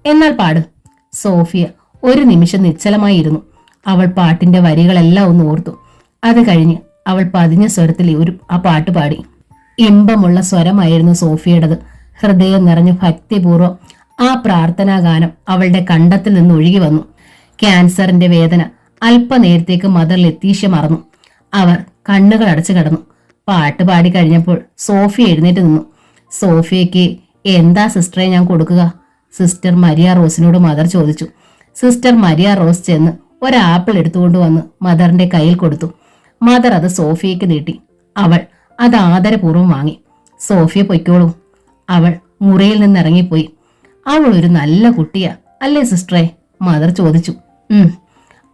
A: എന്നാൽ പാട്. സോഫിയ ഒരു നിമിഷം നിശ്ചലമായിരുന്നു. അവൾ പാട്ടിന്റെ വരികളെല്ലാം ഒന്ന് ഓർത്തു. അത് കഴിഞ്ഞ് അവൾ പതിഞ്ഞ സ്വരത്തിൽ ആ പാട്ട് പാടി. ഇമ്പമുള്ള സ്വരമായിരുന്നു സോഫിയുടേത്. ഹൃദയം നിറഞ്ഞു ഭക്തിപൂർവ്വം ആ പ്രാർത്ഥനാ ഗാനം അവളുടെ കണ്ടത്തിൽ നിന്ന് ഒഴുകി വന്നു. ക്യാൻസറിന്റെ വേദന അല്പനേരത്തേക്ക് മദർ ലത്തീഷ്യ മറന്നു. അവർ കണ്ണുകൾ അടച്ചു കിടന്നു. പാട്ട് പാടി കഴിഞ്ഞപ്പോൾ സോഫി എഴുന്നേറ്റ് നിന്നു. സോഫിയയ്ക്ക് എന്താ സിസ്റ്ററെ ഞാൻ കൊടുക്കുക? സിസ്റ്റർ മരിയ റോസിനോട് മദർ ചോദിച്ചു. സിസ്റ്റർ മരിയ റോസ് ചെന്ന് ഒരാപ്പിൾ എടുത്തുകൊണ്ട് വന്ന് മദറിന്റെ കയ്യിൽ കൊടുത്തു. മദർ അത് സോഫിയയ്ക്ക് നീട്ടി. അവൾ അത് ആദരപൂർവ്വം വാങ്ങി. സോഫിയ പൊയ്ക്കോളൂ. അവൾ മുറിയിൽ നിന്ന് ഇറങ്ങിപ്പോയി. അവൾ ഒരു നല്ല കുട്ടിയാ അല്ലേ സിസ്റ്ററെ? മദർ ചോദിച്ചു.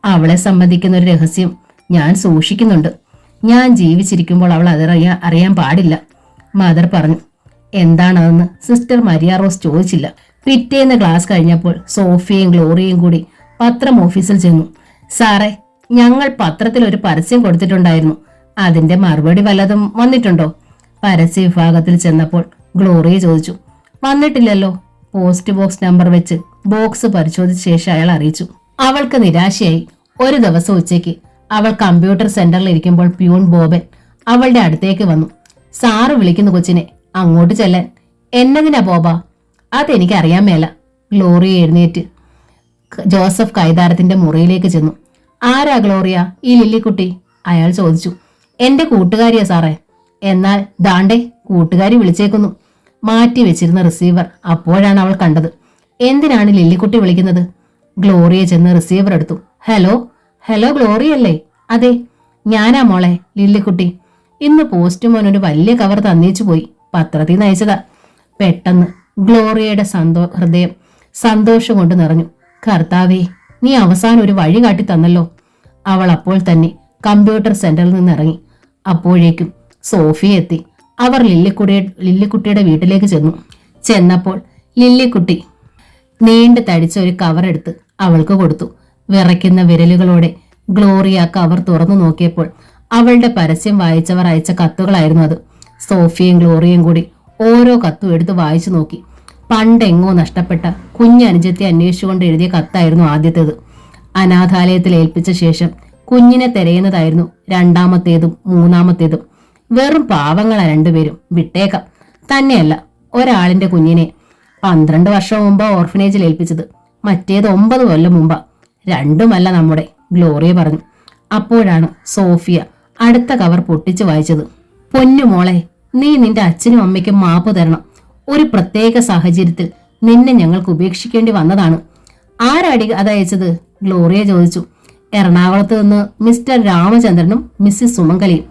A: അവളെ സംബന്ധിക്കുന്ന ഒരു രഹസ്യം ഞാൻ സൂക്ഷിക്കുന്നുണ്ട്. ഞാൻ ജീവിച്ചിരിക്കുമ്പോൾ അവൾ അറിയാൻ പാടില്ല, മദർ പറഞ്ഞു. എന്താണതെന്ന് സിസ്റ്റർ മരിയ റോസ് ചോദിച്ചില്ല. പിറ്റേന്ന് ക്ലാസ് കഴിഞ്ഞപ്പോൾ സോഫിയയും ഗ്ലോറിയയും കൂടി പത്രം ഓഫീസിൽ ചെന്നു. സാറേ, ഞങ്ങൾ പത്രത്തിൽ ഒരു പരസ്യം കൊടുത്തിട്ടുണ്ടായിരുന്നു. അതിന്റെ മറുപടി വല്ലതും വന്നിട്ടുണ്ടോ? പരസ്യ വിഭാഗത്തിൽ ചെന്നപ്പോൾ ഗ്ലോറിയ ചോദിച്ചു. വന്നിട്ടില്ലല്ലോ. പോസ്റ്റ് ബോക്സ് നമ്പർ വെച്ച് ബോക്സ് പരിശോധിച്ച ശേഷം അയാൾ അറിയിച്ചു. അവൾക്ക് നിരാശയായി. ഒരു ദിവസം ഉച്ചയ്ക്ക് അവൾ കമ്പ്യൂട്ടർ സെന്ററിൽ ഇരിക്കുമ്പോൾ പ്യൂൺ ബോബൻ അവളുടെ അടുത്തേക്ക് വന്നു. സാറ് വിളിക്കുന്നു കൊച്ചിനെ, അങ്ങോട്ട് ചെല്ലാൻ. എന്നതിനാ ബോബ? അതെനിക്ക് അറിയാൻ മേല. ഗ്ലോറിയ എഴുന്നേറ്റ് ജോസഫ് കൈതാരത്തിന്റെ മുറിയിലേക്ക് ചെന്നു. ആരാ ഗ്ലോറിയ ഈ ലില്ലിക്കുട്ടി? അയാൾ ചോദിച്ചു. എന്റെ കൂട്ടുകാരിയാ സാറേ. എന്നാൽ ദാണ്ടെ കൂട്ടുകാരി വിളിച്ചേക്കുന്നു. മാറ്റി വെച്ചിരുന്ന റിസീവർ അപ്പോഴാണ് അവൾ കണ്ടത്. എന്തിനാണ് ലില്ലിക്കുട്ടി വിളിക്കുന്നത്? ഗ്ലോറിയ ചെന്ന് റിസീവർ എടുത്തു. ഹലോ ഹലോ ഗ്ലോറിയ അല്ലേ? അതെ, ഞാനാ മോളെ, ലില്ലിക്കുട്ടി. ഇന്ന് പോസ്റ്റ്മോൻ ഒരു വലിയ കവർ തന്നേച്ചു പോയി. പത്രത്തിൽ നിന്ന് അയച്ചതാ. പെട്ടെന്ന് ഗ്ലോറിയയുടെ ഹൃദയം സന്തോഷം കൊണ്ട് നിറഞ്ഞു. കർത്താവേ, നീ അവസാനം ഒരു വഴി കാട്ടി തന്നല്ലോ. അവൾ അപ്പോൾ തന്നെ കമ്പ്യൂട്ടർ സെന്ററിൽ നിന്ന് ഇറങ്ങി. അപ്പോഴേക്കും സോഫി എത്തി. അവർ ലില്ലിക്കുട്ടിയുടെ വീട്ടിലേക്ക് ചെന്നപ്പോൾ ലില്ലിക്കുട്ടി നീണ്ടു തടിച്ച ഒരു കവർ എടുത്ത് അവൾക്ക് കൊടുത്തു. വിറയ്ക്കുന്ന വിരലുകളോടെ ഗ്ലോറിയ കവർ തുറന്നു നോക്കിയപ്പോൾ അവളുടെ പരസ്യം വായിച്ചവർ അയച്ച കത്തുകളായിരുന്നു അത്. സോഫിയും ഗ്ലോറിയയും കൂടി ഓരോ കത്തും എടുത്ത് വായിച്ചു നോക്കി. പണ്ടെങ്ങോ നഷ്ടപ്പെട്ട കുഞ്ഞനുജത്തെ അന്വേഷിച്ചുകൊണ്ട് എഴുതിയ കത്തായിരുന്നു ആദ്യത്തേത്. അനാഥാലയത്തിൽ ഏൽപ്പിച്ച ശേഷം കുഞ്ഞിനെ തിരയുന്നതായിരുന്നു രണ്ടാമത്തേതും മൂന്നാമത്തേതും. വെറും പാവങ്ങളാ രണ്ടുപേരും, വിട്ടേക്കാം. തന്നെയല്ല, ഒരാളിന്റെ കുഞ്ഞിനെ 12 വർഷം മുമ്പ് ഓർഫനേജിൽ ഏൽപ്പിച്ചത്, മറ്റേത് 9 കൊല്ലം മുമ്പാ. രണ്ടുമല്ല നമ്മുടെ, ഗ്ലോറിയ പറഞ്ഞു. അപ്പോഴാണ് സോഫിയ അടുത്ത കവർ പൊട്ടിച്ചു വായിച്ചത്. പൊന്നുമോളെ, നീ നിന്റെ അച്ഛനും അമ്മയ്ക്കും മാപ്പ് തരണം. ഒരു പ്രത്യേക സാഹചര്യത്തിൽ നിന്നെ ഞങ്ങൾക്ക് ഉപേക്ഷിക്കേണ്ടി വന്നതാണ്. ആരാടി അതയച്ചത്? ഗ്ലോറിയ ചോദിച്ചു. എറണാകുളത്ത് നിന്ന് മിസ്റ്റർ രാമചന്ദ്രനും മിസ്സിസ് സുമംഗലിയും.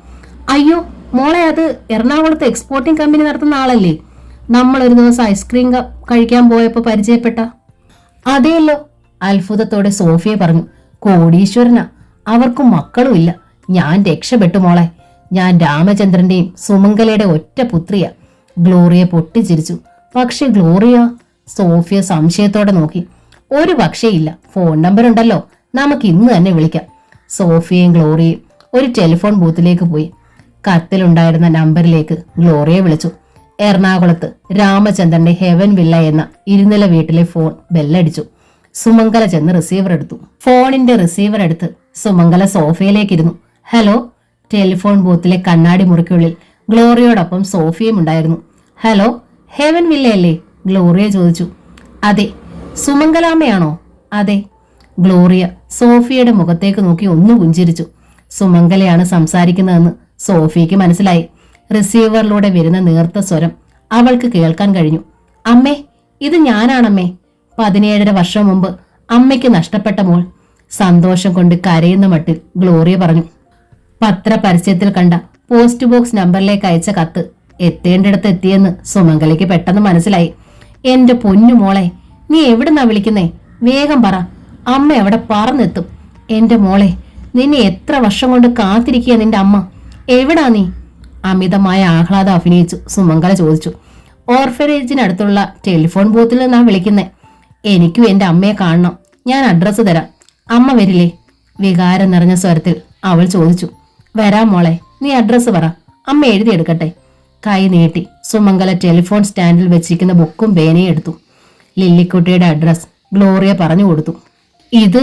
A: അയ്യോ മോളെ, അത് എറണാകുളത്ത് എക്സ്പോർട്ടിംഗ് കമ്പനി നടത്തുന്ന ആളല്ലേ? നമ്മൾ ഒരു ദിവസം ഐസ്ക്രീം കഴിക്കാൻ പോയപ്പോ പരിചയപ്പെട്ട? അതെയല്ലോ, അത്ഭുതത്തോടെ സോഫിയ പറഞ്ഞു. കോടീശ്വരനാ, അവർക്കും മക്കളും ഇല്ല. ഞാൻ രക്ഷപ്പെട്ടു മോളെ. ഞാൻ രാമചന്ദ്രന്റെയും സുമംഗലയുടെ ഒറ്റ പുത്രിയ. ഗ്ലോറിയ പൊട്ടിച്ചിരിച്ചു. പക്ഷെ ഗ്ലോറിയ? സോഫിയ സംശയത്തോടെ നോക്കി. ഒരു പക്ഷേയില്ല, ഫോൺ നമ്പർ ഉണ്ടല്ലോ, നമുക്ക് ഇന്ന് തന്നെ വിളിക്കാം. സോഫിയയും ഗ്ലോറിയയും ഒരു ടെലിഫോൺ ബൂത്തിലേക്ക് പോയി. കത്തിലുണ്ടായിരുന്ന നമ്പറിലേക്ക് ഗ്ലോറിയ വിളിച്ചു. എറണാകുളത്ത് രാമചന്ദ്രന്റെ ഹെവൻ വില്ല എന്ന ഇരുനില വീട്ടിലെ ഫോൺ ബെല്ലടിച്ചു. സുമംഗല ചെന്ന് റിസീവർ എടുത്തു. ഫോണിന്റെ റിസീവർ എടുത്ത് സുമംഗല സോഫയിലേക്കിരുന്നു. ഹലോ. ടെലിഫോൺ ബൂത്തിലെ കണ്ണാടി മുറിക്കുള്ളിൽ ഗ്ലോറിയോടൊപ്പം സോഫിയും ഉണ്ടായിരുന്നു. Hello, heaven വില്ലയല്ലേ? ഗ്ലോറിയ ചോദിച്ചു. അതെ. സുമംഗലാമ്മയാണോ? അതെ. ഗ്ലോറിയ സോഫിയയുടെ മുഖത്തേക്ക് നോക്കി ഒന്ന് പുഞ്ചിരിച്ചു. സുമംഗലയാണ് സംസാരിക്കുന്നതെന്ന് സോഫിക്ക് മനസ്സിലായി. റിസീവറിലൂടെ വരുന്ന നേർത്ത സ്വരം അവൾക്ക് കേൾക്കാൻ കഴിഞ്ഞു. അമ്മേ, ഇത് ഞാനാണമ്മേ. 17.5 വർഷം മുമ്പ് അമ്മയ്ക്ക് നഷ്ടപ്പെട്ട മോൾ. സന്തോഷം കൊണ്ട് കരയുന്ന മട്ടിൽ ഗ്ലോറിയ പറഞ്ഞു. പരസ്യത്തിൽ കണ്ട പോസ്റ്റ് ബോക്സ് നമ്പറിലേക്ക് അയച്ച കത്ത് എത്തേണ്ടിടത്ത് എത്തിയെന്ന് സുമംഗലയ്ക്ക് പെട്ടെന്ന് മനസ്സിലായി. എന്റെ പൊന്നു മോളെ, നീ എവിടുന്നാ വിളിക്കുന്നേ? വേഗം പറ, അമ്മ എവിടെ പറന്നെത്തും. എന്റെ മോളെ, നിന്നെ എത്ര വർഷം കൊണ്ട് കാത്തിരിക്കുക നിന്റെ അമ്മ. എവിടാ നീ? അമിതമായ ആഹ്ലാദം അഭിനയിച്ചു സുമംഗല ചോദിച്ചു. ഓർഫനേജിനടുത്തുള്ള ടെലിഫോൺ ബൂത്തിൽ നിന്നാ വിളിക്കുന്നേ. എനിക്കും എന്റെ അമ്മയെ കാണണം. ഞാൻ അഡ്രസ്സ് തരാം. അമ്മ വരില്ലേ? വികാരം നിറഞ്ഞ സ്വരത്തിൽ അവൾ ചോദിച്ചു. വരാം മോളെ, നീ അഡ്രസ്സ് പറ, അമ്മ എഴുതിയെടുക്കട്ടെ. കൈ നീട്ടി സുമംഗല ടെലിഫോൺ സ്റ്റാൻഡിൽ വെച്ചിരിക്കുന്ന ബുക്കും പേനയും എടുത്തു. ലില്ലിക്കുട്ടിയുടെ അഡ്രസ് ഗ്ലോറിയ പറഞ്ഞു കൊടുത്തു. ഇത്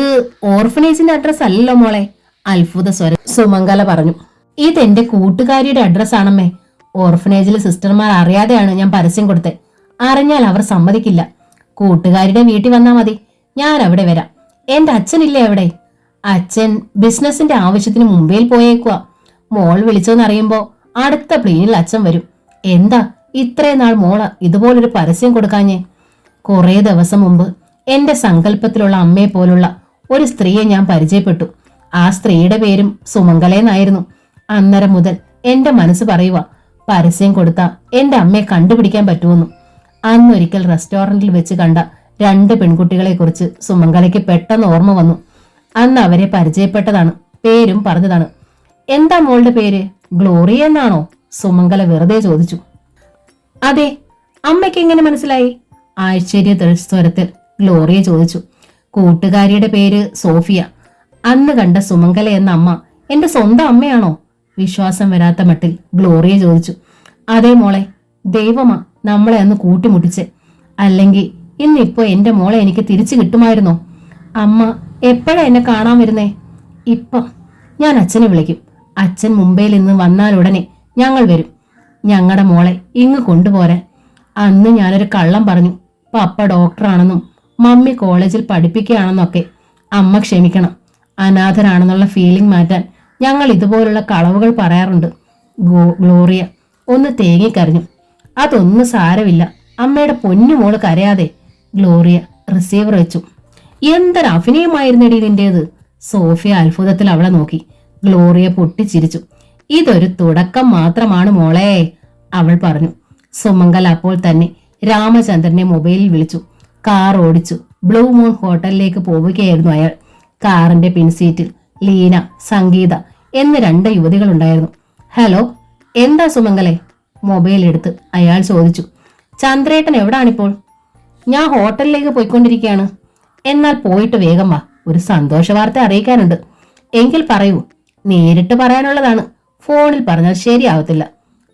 A: ഓർഫനേജിന്റെ അഡ്രസ് അല്ലല്ലോ മോളെ, അത്ഭുത സ്വരം സുമംഗല പറഞ്ഞു. ഇതെന്റെ കൂട്ടുകാരിയുടെ അഡ്രസ് ആണമ്മേ. ഓർഫനേജിലെ സിസ്റ്റർമാർ അറിയാതെയാണ് ഞാൻ പരസ്യം കൊടുത്തത്. അറിഞ്ഞാൽ അവർ സമ്മതിക്കില്ല. കൂട്ടുകാരിയുടെ വീട്ടിൽ വന്നാ മതി, ഞാൻ അവിടെ വരാം. എന്റെ അച്ഛനില്ലേ അവിടെ? അച്ഛൻ ബിസിനസിന്റെ ആവശ്യത്തിന് മുംബൈയിൽ പോയേക്കുവാ. മോൾ വിളിച്ചോന്നറിയുമ്പോ അടുത്ത പ്ലെയിനിൽ അച്ഛൻ വരും. എന്താ ഇത്രയും നാൾ മോള് ഇതുപോലൊരു പരസ്യം കൊടുക്കാഞ്ഞേ? കുറെ ദിവസം മുമ്പ് എന്റെ സങ്കല്പത്തിലുള്ള അമ്മയെ പോലുള്ള ഒരു സ്ത്രീയെ ഞാൻ പരിചയപ്പെട്ടു. ആ സ്ത്രീയുടെ പേരും സുമംഗലേന്നായിരുന്നു. അന്നേരം മുതൽ എന്റെ മനസ്സ് പറയുക, പരസ്യം കൊടുത്താ എന്റെ അമ്മയെ കണ്ടുപിടിക്കാൻ പറ്റുമെന്നു. അന്നൊരിക്കൽ റെസ്റ്റോറന്റിൽ വെച്ച് കണ്ട 2 പെൺകുട്ടികളെ കുറിച്ച് സുമംഗലയ്ക്ക് പെട്ടെന്ന് ഓർമ്മ വന്നു. അന്ന് അവരെ പരിചയപ്പെട്ടതാണ്, പേരും പറഞ്ഞതാണ്. എന്താ മോളുടെ പേര്? ഗ്ലോറിയ എന്നാണോ? സുമംഗല വെറുതെ ചോദിച്ചു. അതെ, അമ്മയ്ക്ക് എങ്ങനെ മനസ്സിലായി? ആശ്ചര്യ സ്വരത്തിൽ ഗ്ലോറിയ ചോദിച്ചു. കൂട്ടുകാരിയുടെ പേര് സോഫിയ. അന്ന് കണ്ട സുമംഗല എന്ന അമ്മ എന്റെ സ്വന്തം അമ്മയാണോ? വിശ്വാസം വരാത്ത മട്ടിൽ ഗ്ലോറിയ ചോദിച്ചു. അതേ മോളെ, ദൈവമാ നമ്മളെ അന്ന് കൂട്ടിമുട്ടിച്ച്. അല്ലെങ്കിൽ ഇന്നിപ്പോ എന്റെ മോളെ എനിക്ക് തിരിച്ചു കിട്ടുമായിരുന്നോ? അമ്മ എപ്പോഴാ എന്നെ കാണാൻ വരുന്നേ? ഇപ്പം ഞാൻ അച്ഛനെ വിളിക്കും. അച്ഛൻ മുംബൈയിൽ നിന്ന് വന്നാലുടനെ ഞങ്ങൾ വരും. ഞങ്ങളുടെ മോളെ ഇങ്ങ് കൊണ്ടുപോരാൻ. അന്ന് ഞാനൊരു കള്ളം പറഞ്ഞു. പപ്പ ഡോക്ടറാണെന്നും മമ്മി കോളേജിൽ പഠിപ്പിക്കുകയാണെന്നൊക്കെ. അമ്മ ക്ഷമിക്കണം. അനാഥരാണെന്നുള്ള ഫീലിംഗ് മാറ്റാൻ ഞങ്ങൾ ഇതുപോലുള്ള കളവുകൾ പറയാറുണ്ട്. ഗ്ലോറിയ ഒന്ന് തേങ്ങിക്കരഞ്ഞു. അതൊന്നും സാരമില്ല, അമ്മയുടെ പൊന്നുമോള് കരയാതെ. ഗ്ലോറിയ റിസീവർ വെച്ചു. എന്തൊരു അഭിനയമായിരുന്നെടി നിന്റേത്. സോഫിയ അത്ഭുതത്തിൽ അവളെ നോക്കി. ഗ്ലോറിയ പൊട്ടിച്ചിരിച്ചു. ഇതൊരു തുടക്കം മാത്രമാണ് മോളെ, അവൾ പറഞ്ഞു. സുമംഗൽ അപ്പോൾ തന്നെ രാമചന്ദ്രനെ മൊബൈലിൽ വിളിച്ചു. കാർ ഓടിച്ചു ബ്ലൂ മൂൺ ഹോട്ടലിലേക്ക് പോവുകയായിരുന്നു അയാൾ. കാറിന്റെ പിൻസീറ്റിൽ ലീന, സംഗീത എന്ന് 2 യുവതികളുണ്ടായിരുന്നു. ഹലോ, എന്താ സുമംഗലെ? മൊബൈൽ എടുത്ത് അയാൾ ചോദിച്ചു. ചന്ദ്രേട്ടൻ എവിടാണിപ്പോൾ? ഞാൻ ഹോട്ടലിലേക്ക് പോയിക്കൊണ്ടിരിക്കുകയാണ്. എന്നാൽ പോയിട്ട് വേഗം വാ, ഒരു സന്തോഷ വാർത്ത അറിയിക്കാനുണ്ട്. എങ്കിൽ പറയൂ. നേരിട്ട് പറയാനുള്ളതാണ്, ഫോണിൽ പറഞ്ഞാൽ ശരിയാവത്തില്ല.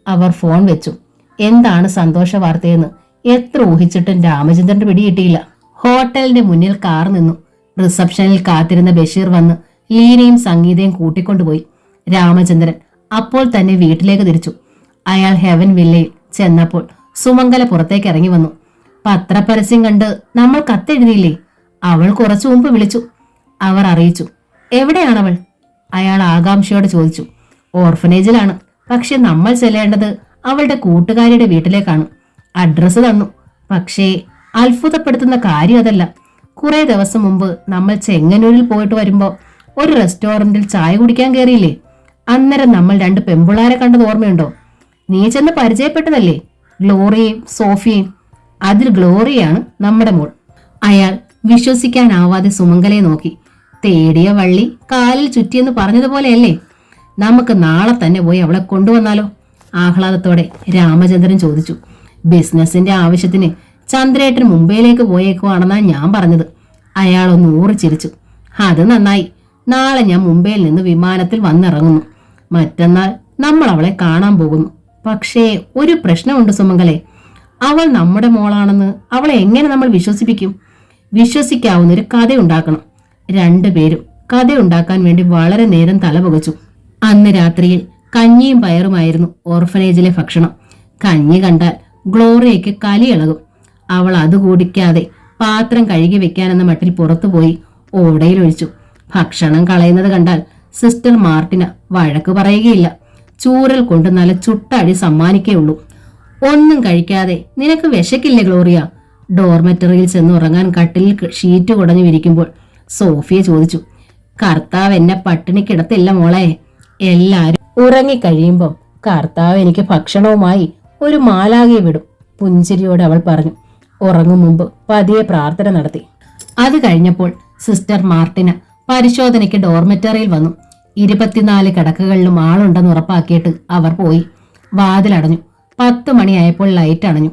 A: അവർ ഫോൺ വെച്ചു. എന്താണ് സന്തോഷ വാർത്തയെന്ന് എത്ര ഊഹിച്ചിട്ടും രാമചന്ദ്രന്റെ പിടികിട്ടിയില്ല. ഹോട്ടലിന്റെ മുന്നിൽ കാർ നിന്നു. റിസപ്ഷനിൽ കാത്തിരുന്ന ബഷീർ വന്ന് ലീനയും സംഗീതയും കൂട്ടിക്കൊണ്ടുപോയി. രാമചന്ദ്രൻ അപ്പോൾ തന്നെ വീട്ടിലേക്ക് തിരിച്ചു. അയാൾ ഹെവൻ വില്ലയിൽ ചെന്നപ്പോൾ സുമംഗല പുറത്തേക്ക് ഇറങ്ങി വന്നു. പത്രപരസ്യം കണ്ട് നമ്മൾ കത്തെഴുതിയില്ലേ? അവൾ കുറച്ചു മുമ്പ് വിളിച്ചു. അവർ അറിയിച്ചു. എവിടെയാണവൾ? അയാൾ ആകാംക്ഷയോടെ ചോദിച്ചു. ഓർഫനേജിലാണ്. പക്ഷെ നമ്മൾ ചെല്ലേണ്ടത് അവളുടെ കൂട്ടുകാരിയുടെ വീട്ടിലേക്കാണ്. അഡ്രസ്സ് തന്നു. പക്ഷേ അത്ഭുതപ്പെടുത്തുന്ന കാര്യം അതല്ല. കുറെ ദിവസം മുമ്പ് നമ്മൾ ചെങ്ങന്നൂരിൽ പോയിട്ട് വരുമ്പോ ഒരു റെസ്റ്റോറന്റിൽ ചായ കുടിക്കാൻ കയറിയില്ലേ? അന്നേരം നമ്മൾ 2 പെമ്പിള്ളാരെ കണ്ടത് ഓർമ്മയുണ്ടോ? നീ ചെന്ന് പരിചയപ്പെട്ടതല്ലേ ഗ്ലോറിയയും സോഫിയയും? അതിൽ ഗ്ലോറിയാണ് നമ്മുടെ മോൾ. അയാൾ വിശ്വസിക്കാനാവാതെ സുമംഗലയെ നോക്കി. തേടിയ വള്ളി കാലിൽ ചുറ്റിയെന്ന് പറഞ്ഞതുപോലെയല്ലേ? നമുക്ക് നാളെ തന്നെ പോയി അവളെ കൊണ്ടുവന്നാലോ? ആഹ്ലാദത്തോടെ രാമചന്ദ്രൻ ചോദിച്ചു. ബിസിനസിന്റെ ആവശ്യത്തിന് ചന്ദ്രേട്ടൻ മുംബൈയിലേക്ക് പോയേക്കുവാണെന്നാ ഞാൻ പറഞ്ഞത്. അയാൾ ഒന്ന് ഊറിച്ചിരിച്ചു. അത് നന്നായി. നാളെ ഞാൻ മുംബൈയിൽ നിന്ന് വിമാനത്തിൽ വന്നിറങ്ങുന്നു. മറ്റന്നാൾ നമ്മൾ അവളെ കാണാൻ പോകുന്നു. പക്ഷേ ഒരു പ്രശ്നമുണ്ട് സുമംഗലെ. അവൾ നമ്മുടെ മോളാണെന്ന് അവളെ എങ്ങനെ നമ്മൾ വിശ്വസിപ്പിക്കും? വിശ്വസിക്കാവുന്ന ഒരു കഥയുണ്ടാക്കണം. 2 പേരും കഥയുണ്ടാക്കാൻ വേണ്ടി വളരെ നേരം തലപുകച്ചു. അന്ന് രാത്രിയിൽ കഞ്ഞിയും പയറുമായിരുന്നു ഓർഫനേജിലെ ഭക്ഷണം. കഞ്ഞി കണ്ടാൽ ഗ്ലോറിയയ്ക്ക് കലിയിളകും. അവൾ അത് കുടിക്കാതെ പാത്രം കഴുകി വെക്കാനെന്ന മട്ടിൽ പുറത്തുപോയി ഓടയിലൊഴിച്ചു. ഭക്ഷണം കളയുന്നത് കണ്ടാൽ സിസ്റ്റർ മാർട്ടിന വഴക്ക് പറയുകയില്ല. ചൂരൽ കൊണ്ട് നല്ല ചുട്ടടി സമ്മാനിക്കേയുള്ളൂ. ഒന്നും കഴിക്കാതെ നിനക്ക് വിശക്കില്ലേ ഗ്ലോറിയ? ഡോർമെറ്ററിയിൽ ചെന്ന് ഉറങ്ങാൻ കട്ടിലിൽ ഷീറ്റ് കുടഞ്ഞു വിരിക്കുമ്പോൾ സോഫിയ ചോദിച്ചു. കർത്താവ് എന്നെ പട്ടിണി കിടത്തില്ല മോളെ. എല്ലാരും ഉറങ്ങിക്കഴിയുമ്പം കർത്താവ് എനിക്ക് ഭക്ഷണവുമായി ഒരു മാലാകെ വിടും. പുഞ്ചിരിയോടെ അവൾ പറഞ്ഞു. ഉറങ്ങും മുമ്പ് പതിയെ പ്രാർത്ഥന നടത്തി. അത് കഴിഞ്ഞപ്പോൾ സിസ്റ്റർ മാർട്ടിന പരിശോധനയ്ക്ക് ഡോർമെറ്ററിയിൽ വന്നു. 24 കിടക്കകളിലും ആളുണ്ടെന്ന് ഉറപ്പാക്കിയിട്ട് അവർ പോയി. വാതിലടഞ്ഞു. 10 മണിയായപ്പോൾ ലൈറ്റ് അണഞ്ഞു.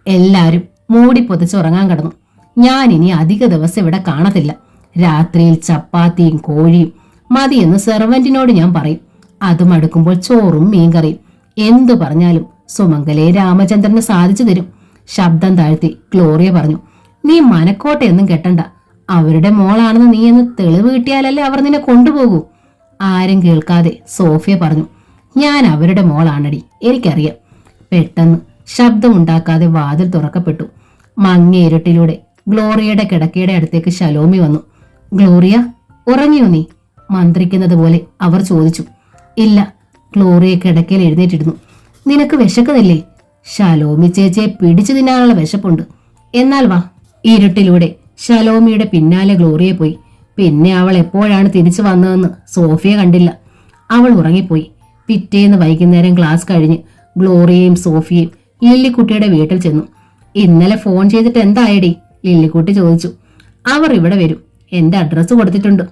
A: എല്ലാരും മൂടി പൊതിച്ച് ഉറങ്ങാൻ കിടന്നു. ഞാൻ ഇനി അധിക ദിവസം ഇവിടെ കാണത്തില്ല. രാത്രിയിൽ ചപ്പാത്തിയും കോഴിയും മതിയെന്ന് സെർവന്റിനോട് ഞാൻ പറയും. അതും അടുക്കുമ്പോൾ ചോറും മീൻകറിയും. എന്തു പറഞ്ഞാലും സുമംഗലെ രാമചന്ദ്രന് സാധിച്ചു തരും. ശബ്ദം താഴ്ത്തി ഗ്ലോറിയ പറഞ്ഞു. നീ മനക്കോട്ടയൊന്നും കെട്ടണ്ട. അവരുടെ മോളാണെന്ന് നീ എന്ന് തെളിവ് കിട്ടിയാലല്ലേ അവർ നിന്നെ കൊണ്ടുപോകൂ. ആരും കേൾക്കാതെ സോഫിയ പറഞ്ഞു. ഞാൻ അവരുടെ മോളാണടി, എനിക്കറിയാം. പെട്ടെന്ന് ശബ്ദമുണ്ടാക്കാതെ വാതിൽ തുറക്കപ്പെട്ടു. മങ്ങിയ ഇരുട്ടിലൂടെ ഗ്ലോറിയയുടെ കിടക്കയുടെ അടുത്തേക്ക് ശലോമി വന്നു. ഗ്ലോറിയ, ഉറങ്ങിയോ നീ? മന്ത്രിക്കുന്നത് പോലെ അവർ ചോദിച്ചു. ഇല്ല. ഗ്ലോറിയ കിടക്കയിൽ എഴുന്നേറ്റിരുന്നു. നിനക്ക് വിശക്കുന്നില്ലേ? ശലോമി ചേച്ചിയെ പിടിച്ചു തിന്നാനുള്ള വിശപ്പുണ്ട്. എന്നാൽ വാ. ഇരുട്ടിലൂടെ ശലോമിയുടെ പിന്നാലെ ഗ്ലോറിയ പോയി. പിന്നെ അവൾ എപ്പോഴാണ് തിരിച്ചു വന്നതെന്ന് സോഫിയ കണ്ടില്ല. അവൾ ഉറങ്ങിപ്പോയി. പിറ്റേന്ന് വൈകുന്നേരം ക്ലാസ് കഴിഞ്ഞ് ഗ്ലോറിയയും സോഫിയയും ലില്ലിക്കുട്ടിയുടെ വീട്ടിൽ ചെന്നു. ഇന്നലെ ഫോൺ ചെയ്തിട്ട് എന്തായടി? ലില്ലിക്കുട്ടി ചോദിച്ചു. അവർ ഇവിടെ വരും. എന്റെ അഡ്രസ്സ് കൊടുത്തിട്ടുണ്ട്.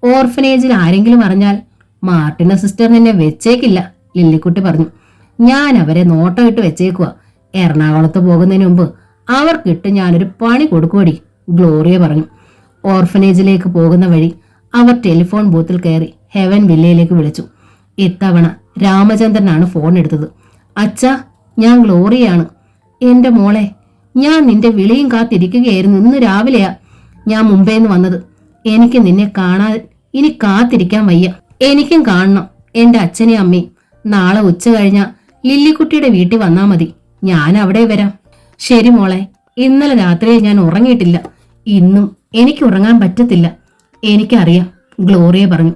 A: ഓർഫനേജിൽ ആരെങ്കിലും അറിഞ്ഞാൽ മാർട്ടിന സിസ്റ്റർ നിന്നെ വെച്ചേക്കില്ല, ലില്ലിക്കുട്ടി പറഞ്ഞു. ഞാൻ അവരെ നോട്ടം ഇട്ട് വെച്ചേക്കുക. എറണാകുളത്ത് പോകുന്നതിന് മുമ്പ് അവർക്കിട്ട് ഞാനൊരു പണി കൊടുക്കുവടി, ഗ്ലോറിയ പറഞ്ഞു. ഓർഫനേജിലേക്ക് പോകുന്ന വഴി അവർ ടെലിഫോൺ ബൂത്തിൽ കയറി ഹെവൻ വില്ലയിലേക്ക് വിളിച്ചു. ഇത്തവണ രാമചന്ദ്രനാണ് ഫോൺ എടുത്തത്. അച്ഛാ, ഞാൻ ഗ്ലോറിയാണ്. എന്റെ മോളെ, ഞാൻ നിന്റെ വിളിയും കാത്തിരിക്കുകയായിരുന്നു. ഇന്ന് രാവിലെയാ ഞാൻ മുംബൈന്ന് വന്നത്. എനിക്ക് നിന്നെ കാണാൻ ഇനി കാത്തിരിക്കാൻ വയ്യ. എനിക്കും കാണണം എന്റെ അച്ഛനെയും അമ്മയും. നാളെ ഉച്ച കഴിഞ്ഞാ ലില്ലിക്കുട്ടിയുടെ വീട്ടിൽ വന്നാ മതി. ഞാൻ അവിടെ വരാം. ശരി മോളെ. ഇന്നലെ രാത്രിയിൽ ഞാൻ ഉറങ്ങിയിട്ടില്ല. ഇന്നും എനിക്ക് ഉറങ്ങാൻ പറ്റത്തില്ല. എനിക്കറിയാം, ഗ്ലോറിയ പറഞ്ഞു.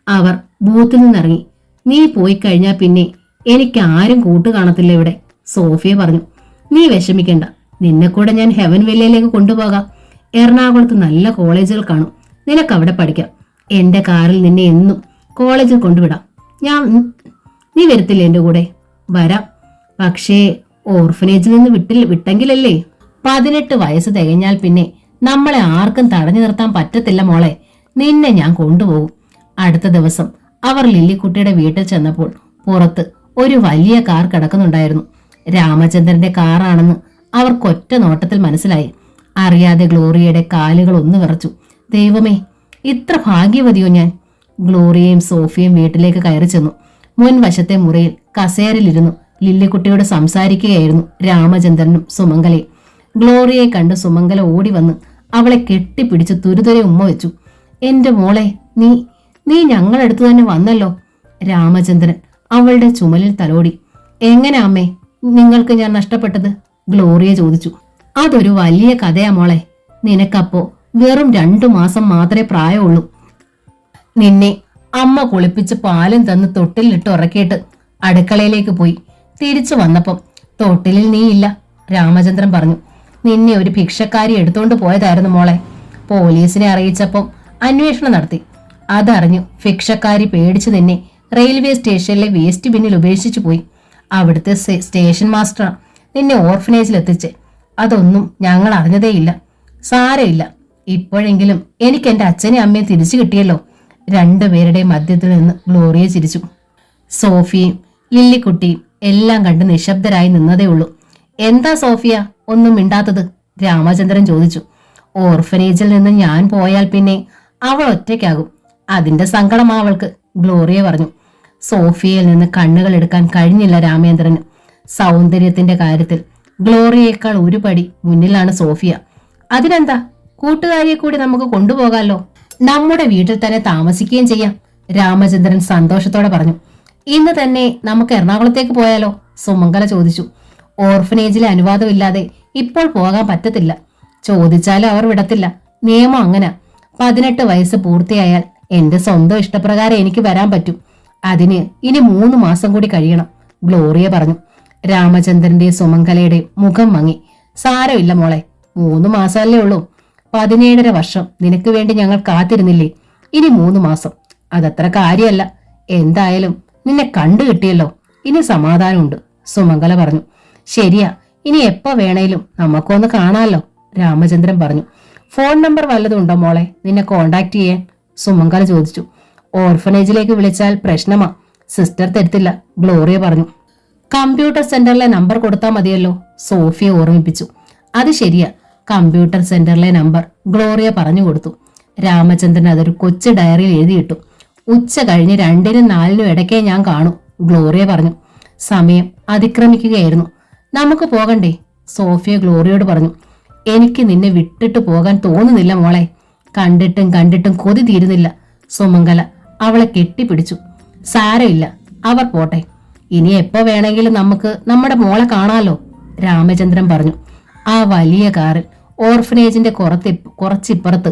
A: അവർ ബൂത്തിൽ നിന്നിറങ്ങി. നീ പോയി കഴിഞ്ഞാൽ പിന്നെ എനിക്ക് ആരും കൂട്ട് കാണത്തില്ല ഇവിടെ, സോഫിയ പറഞ്ഞു. നീ വിഷമിക്കണ്ട. നിന്നെ കൂടെ ഞാൻ ഹെവൻ വില്ലയിലേക്ക് കൊണ്ടുപോകാം. എറണാകുളത്ത് നല്ല കോളേജുകൾ കാണും. നിനക്ക് അവിടെ പഠിക്കാം. എന്റെ കാറിൽ നിന്നെ എന്നും കോളേജിൽ കൊണ്ടുവിടാം. നീ വരത്തില്ല എന്റെ കൂടെ? വരാം. പക്ഷേ ഓർഫനേജിൽ നിന്ന് വിട്ടെങ്കിലല്ലേ. 18 വയസ്സ് തികഞ്ഞാൽ പിന്നെ നമ്മളെ ആർക്കും തടഞ്ഞു നിർത്താൻ പറ്റത്തില്ല മോളെ. നിന്നെ ഞാൻ കൊണ്ടുപോകും. അടുത്ത ദിവസം അവർ ലില്ലിക്കുട്ടിയുടെ വീട്ടിൽ ചെന്നപ്പോൾ പുറത്ത് ഒരു വലിയ കാർ കിടക്കുന്നുണ്ടായിരുന്നു. രാമചന്ദ്രന്റെ കാറാണെന്ന് അവർക്കൊറ്റ നോട്ടത്തിൽ മനസ്സിലായി. അറിയാതെ ഗ്ലോറിയയുടെ കാലുകൾ ഒന്ന് വിറച്ചു. ദൈവമേ, ഇത്ര ഭാഗ്യവതിയോ ഞാൻ. ഗ്ലോറിയയും സോഫിയയും വീട്ടിലേക്ക് കയറി ചെന്നു. മുൻവശത്തെ മുറിയിൽ കസേരയിലിരുന്നു ലില്ലിക്കുട്ടിയോട് സംസാരിക്കുകയായിരുന്നു രാമചന്ദ്രനും സുമംഗലയും. ഗ്ലോറിയയെ കണ്ട് സുമംഗല ഓടി വന്ന് അവളെ കെട്ടിപ്പിടിച്ച് തുരുതുരെ ഉമ്മ വെച്ചു. എന്റെ മോളെ, നീ ഞങ്ങളടുത്ത് തന്നെ വന്നല്ലോ. രാമചന്ദ്രൻ അവളുടെ ചുമലിൽ തലോടി. എങ്ങനെ അമ്മേ നിങ്ങൾക്ക് ഞാൻ നഷ്ടപ്പെട്ടത്? ഗ്ലോറിയ ചോദിച്ചു. അതൊരു വലിയ കഥയാ മോളെ. നിനക്കപ്പോ വെറും 2 മാസം മാത്രമേ പ്രായമുള്ളൂ. നിന്നെ അമ്മ കുളിപ്പിച്ച് പാലും തന്ന് തൊട്ടിലിട്ട് ഉറക്കിയിട്ട് അടുക്കളയിലേക്ക് പോയി. തിരിച്ചു വന്നപ്പം തൊട്ടിലിൽ നീയില്ല, രാമചന്ദ്രൻ പറഞ്ഞു. നിന്നെ ഒരു ഭിക്ഷക്കാരി എടുത്തോണ്ട് പോയതായിരുന്നു മോളെ. പോലീസിനെ അറിയിച്ചപ്പം അന്വേഷണം നടത്തി. അതറിഞ്ഞു ഭിക്ഷക്കാരി പേടിച്ചു നിന്നെ റെയിൽവേ സ്റ്റേഷനിലെ വേസ്റ്റ് ബിന്നിൽ ഉപേക്ഷിച്ചു പോയി. അവിടുത്തെ സ്റ്റേഷൻ മാസ്റ്റർ നിന്നെ ഓർഫനേജിൽ എത്തിച്ച്. അതൊന്നും ഞങ്ങൾ അറിഞ്ഞതേയില്ല. സാരമില്ല, ഇപ്പോഴെങ്കിലും എനിക്ക് എന്റെ അച്ഛനെ അമ്മയെ തിരിച്ചു കിട്ടിയല്ലോ. 2 പേരുടെ മധ്യത്തിൽ നിന്ന് ഗ്ലോറിയ ചിരിച്ചു. സോഫിയയും ലില്ലിക്കുട്ടിയും എല്ലാം കണ്ട് നിശബ്ദരായി നിന്നതേ ഉള്ളൂ. എന്താ സോഫിയ ഒന്നും മിണ്ടാത്തത്? രാമചന്ദ്രൻ ചോദിച്ചു. ഓർഫനേജിൽ നിന്ന് ഞാൻ പോയാൽ പിന്നെ അവൾ ഒറ്റയ്ക്കാകും. അതിന്റെ സങ്കടം അവൾക്ക്, ഗ്ലോറിയ പറഞ്ഞു. സോഫിയയിൽ നിന്ന് കണ്ണുകൾ എടുക്കാൻ കഴിഞ്ഞില്ല രാമേന്ദ്രന്. സൗന്ദര്യത്തിന്റെ കാര്യത്തിൽ ഗ്ലോറിയേക്കാൾ ഒരു പടി മുന്നിലാണ് സോഫിയ. അതിനെന്താ, കൂട്ടുകാരിയെ കൂടി നമുക്ക് കൊണ്ടുപോകാമല്ലോ. നമ്മുടെ വീട്ടിൽ തന്നെ താമസിക്കുകയും ചെയ്യാം, രാമചന്ദ്രൻ സന്തോഷത്തോടെ പറഞ്ഞു. ഇന്ന് തന്നെ നമുക്ക് എറണാകുളത്തേക്ക് പോയാലോ? സുമംഗല ചോദിച്ചു. ഓർഫനേജിലെ അനുവാദമില്ലാതെ ഇപ്പോൾ പോകാൻ പറ്റത്തില്ല. ചോദിച്ചാലും അവർ വിടത്തില്ല. നിയമം അങ്ങനെ. 18 വയസ്സ് പൂർത്തിയായാൽ എന്റെ സ്വന്തം ഇഷ്ടപ്രകാരം എനിക്ക് വരാൻ പറ്റും. അതിന് ഇനി 3 മാസം കൂടി കഴിയണം, ഗ്ലോറിയ പറഞ്ഞു. രാമചന്ദ്രന്റെ സുമംഗലയുടെ മുഖം മങ്ങി. സാരമില്ല മോളെ, 3 മാസമല്ലേ ഉള്ളൂ. 17.5 വർഷം നിനക്ക് വേണ്ടി ഞങ്ങൾ കാത്തിരുന്നില്ലേ? ഇനി 3 മാസം അതത്ര കാര്യമല്ല. എന്തായാലും നിന്നെ കണ്ടു കിട്ടിയല്ലോ, ഇനി സമാധാനമുണ്ട്, സുമംഗല പറഞ്ഞു. ശരിയാ, ഇനി എപ്പോ വേണേലും നമുക്കൊന്ന് കാണാമല്ലോ, രാമചന്ദ്രൻ പറഞ്ഞു. ഫോൺ നമ്പർ വല്ലതും ഉണ്ടോ മോളെ നിന്നെ കോണ്ടാക്ട് ചെയ്യാൻ? സുമംഗല ചോദിച്ചു. ഓർഫനേജിലേക്ക് വിളിച്ചാൽ പ്രശ്നമാ, സിസ്റ്റർ തരുത്തില്ല, ഗ്ലോറിയ പറഞ്ഞു. കമ്പ്യൂട്ടർ സെന്ററിലെ നമ്പർ കൊടുത്താൽ മതിയല്ലോ, സോഫിയ ഓർമ്മിപ്പിച്ചു. അത് ശരിയാ, കമ്പ്യൂട്ടർ സെന്ററിലെ നമ്പർ ഗ്ലോറിയ പറഞ്ഞു കൊടുത്തു. രാമചന്ദ്രൻ അതൊരു കൊച്ചു ഡയറിയിൽ എഴുതിയിട്ടു. ഉച്ച കഴിഞ്ഞ് 2-നും 4-നും ഇടയ്ക്കേ ഞാൻ കാണൂ, ഗ്ലോറിയ പറഞ്ഞു. സമയം അതിക്രമിക്കുകയായിരുന്നു. നമുക്ക് പോകണ്ടേ, സോഫിയ ഗ്ലോറിയോട് പറഞ്ഞു. എനിക്ക് നിന്നെ വിട്ടിട്ട് പോകാൻ തോന്നുന്നില്ല മോളെ. കണ്ടിട്ടും കൊതി തീരുന്നില്ല, സുമംഗല അവളെ കെട്ടിപ്പിടിച്ചു. സാരമില്ല, അവർ പോട്ടെ. ഇനി എപ്പോ വേണമെങ്കിലും നമുക്ക് നമ്മുടെ മോളെ കാണാലോ, രാമചന്ദ്രൻ പറഞ്ഞു. ആ വലിയ കാറിൽ ഓർഫനേജിന്റെ കുറച്ചിപ്പുറത്ത്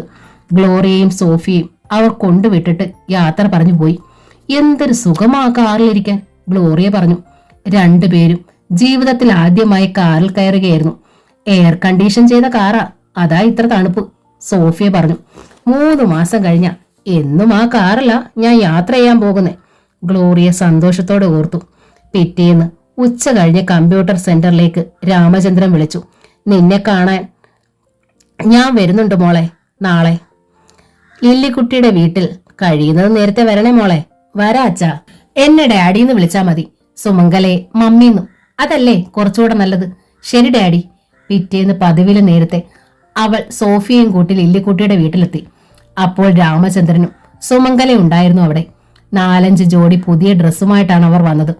A: ഗ്ലോറിയയും സോഫിയയും അവർ കൊണ്ടുവിട്ടിട്ട് യാത്ര പറഞ്ഞു പോയി. എന്തൊരു സുഖമാ കാറിലിരിക്കാൻ, ഗ്ലോറിയ പറഞ്ഞു. രണ്ടുപേരും ജീവിതത്തിൽ ആദ്യമായി കാറിൽ കയറുകയായിരുന്നു. എയർ കണ്ടീഷൻ ചെയ്ത കാറാ, അതാ ഇത്ര തണുപ്പ്, സോഫിയ പറഞ്ഞു. 3 മാസം കഴിഞ്ഞ എന്നും ആ കാറല്ല ഞാൻ യാത്ര ചെയ്യാൻ പോകുന്നേ, ഗ്ലോറിയ സന്തോഷത്തോടെ ഓർത്തു. പിറ്റേന്ന് ഉച്ച കഴിഞ്ഞ് കമ്പ്യൂട്ടർ സെന്ററിലേക്ക് രാമചന്ദ്രൻ വിളിച്ചു. നിന്നെ കാണാൻ ഞാൻ വരുന്നുണ്ട് മോളെ, നാളെ ലില്ലിക്കുട്ടിയുടെ വീട്ടിൽ. കഴിയുന്നത് നേരത്തെ വരണേ മോളെ. വരാ അച്ഛാ. എന്നെ ഡാഡിന്ന് വിളിച്ചാ മതി, സുമംഗലെ മമ്മീന്നും, അതല്ലേ കുറച്ചുകൂടെ നല്ലത്. ശരി ഡാഡി. പിറ്റേന്ന് പതിവില് നേരത്തെ അവൾ സോഫിയയും കൂട്ടി ലില്ലിക്കുട്ടിയുടെ വീട്ടിലെത്തി. അപ്പോൾ രാമചന്ദ്രനും സുമംഗല ഉണ്ടായിരുന്നു അവിടെ. 4-5 ജോഡി പുതിയ ഡ്രസ്സുമായിട്ടാണ് അവർ വന്നത്.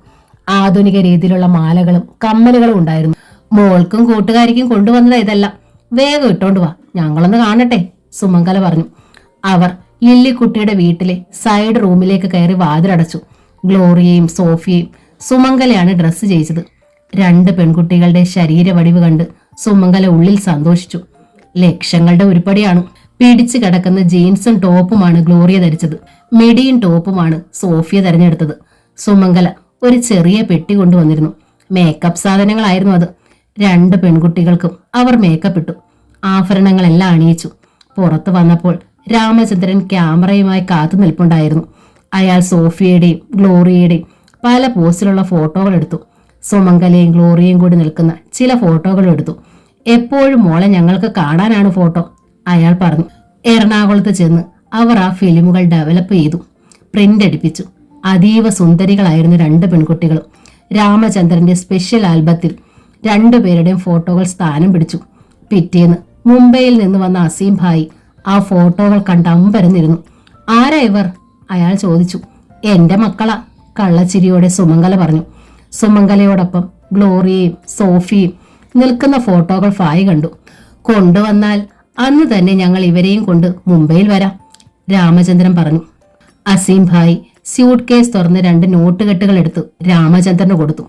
A: ആധുനിക രീതിയിലുള്ള മാലകളും കമ്മലുകളും ഉണ്ടായിരുന്നു. മോൾക്കും കൂട്ടുകാരിക്കും കൊണ്ടുവന്നത് ഇതെല്ലാം. വേഗം ഇട്ടോണ്ട് വാ, ഞങ്ങളൊന്ന് കാണട്ടെ, സുമംഗല പറഞ്ഞു. അവർ ലില്ലിക്കുട്ടിയുടെ വീട്ടിലെ സൈഡ് റൂമിലേക്ക് കയറി വാതിലടച്ചു. ഗ്ലോറിയയും സോഫിയയും സുമംഗലയാണ് ഡ്രസ്സ് ചെയ്യിച്ചത്. 2 പെൺകുട്ടികളുടെ ശരീരവടിവ് കണ്ട് സുമംഗല ഉള്ളിൽ സന്തോഷിച്ചു. ലക്ഷങ്ങളുടെ ഉരുപ്പടിയാണ്. പിടിച്ചു കിടക്കുന്ന ജീൻസും ടോപ്പുമാണ് ഗ്ലോറിയ ധരിച്ചത്. മിഡിയും ടോപ്പുമാണ് സോഫിയ തെരഞ്ഞെടുത്തത്. സുമംഗല ഒരു ചെറിയ പെട്ടി കൊണ്ടുവന്നിരുന്നു. മേക്കപ്പ് സാധനങ്ങളായിരുന്നു അത്. 2 പെൺകുട്ടികൾക്കും അവർ മേക്കപ്പ് ഇട്ടു. ആഭരണങ്ങളെല്ലാം അണിയിച്ചു. പുറത്തു വന്നപ്പോൾ രാമചന്ദ്രൻ ക്യാമറയുമായി കാത്തു നിൽപ്പുണ്ടായിരുന്നു. അയാൾ സോഫിയയുടെയും ഗ്ലോറിയയുടെയും പല പോസിലുള്ള ഫോട്ടോകൾ എടുത്തു. സുമംഗലയും ഗ്ലോറിയയും കൂടി നിൽക്കുന്ന ചില ഫോട്ടോകൾ എടുത്തു. എപ്പോഴും മോളെ ഞങ്ങൾക്ക് കാണാനാണ് ഫോട്ടോ, അയാൾ പറഞ്ഞു. എറണാകുളത്ത് ചെന്ന് അവർ ആ ഫിലിമുകൾ ഡെവലപ്പ് ചെയ്തു, പ്രിന്റ് അടിപ്പിച്ചു. അതീവ സുന്ദരികളായിരുന്നു 2 പെൺകുട്ടികളും. രാമചന്ദ്രന്റെ സ്പെഷ്യൽ ആൽബത്തിൽ 2 പേരുടെയും ഫോട്ടോകൾ സ്ഥാനം പിടിച്ചു. പിറ്റേന്ന് മുംബൈയിൽ നിന്ന് വന്ന അസീം ഭായി ആ ഫോട്ടോകൾ കണ്ട് അമ്പരന്നിരുന്നു. ആരാ ഇവർ, അയാൾ ചോദിച്ചു. എന്റെ മക്കളാ, കള്ളച്ചിരിയോടെ സുമംഗല പറഞ്ഞു. സുമംഗലയോടൊപ്പം ഗ്ലോറിയയും സോഫിയും നിൽക്കുന്ന ഫോട്ടോകൾ ഭായി കണ്ടു. കൊണ്ടുവന്നാൽ അന്ന് തന്നെ ഞങ്ങൾ ഇവരെയും കൊണ്ട് മുംബൈയിൽ വരാം, രാമചന്ദ്രൻ പറഞ്ഞു. അസീം ഭായി സ്യൂട്ട് കേസ് തുറന്ന് 2 നോട്ടുകെട്ടുകൾ എടുത്തു രാമചന്ദ്രന് കൊടുത്തു.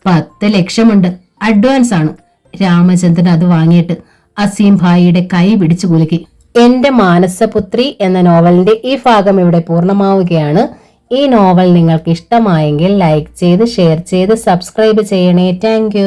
A: 10 ലക്ഷമുണ്ട്, അഡ്വാൻസ് ആണ്. രാമചന്ദ്രൻ അത് വാങ്ങിയിട്ട് അസീം ഭായിയുടെ കൈ പിടിച്ചു കുലുക്കി. എന്റെ മാനസപുത്രി എന്ന നോവലിന്റെ ഈ ഭാഗം ഇവിടെ പൂർണ്ണമാവുകയാണ്. ഈ നോവൽ നിങ്ങൾക്ക് ഇഷ്ടമായെങ്കിൽ ലൈക്ക് ചെയ്ത് ഷെയർ ചെയ്ത് സബ്സ്ക്രൈബ് ചെയ്യണേ. താങ്ക്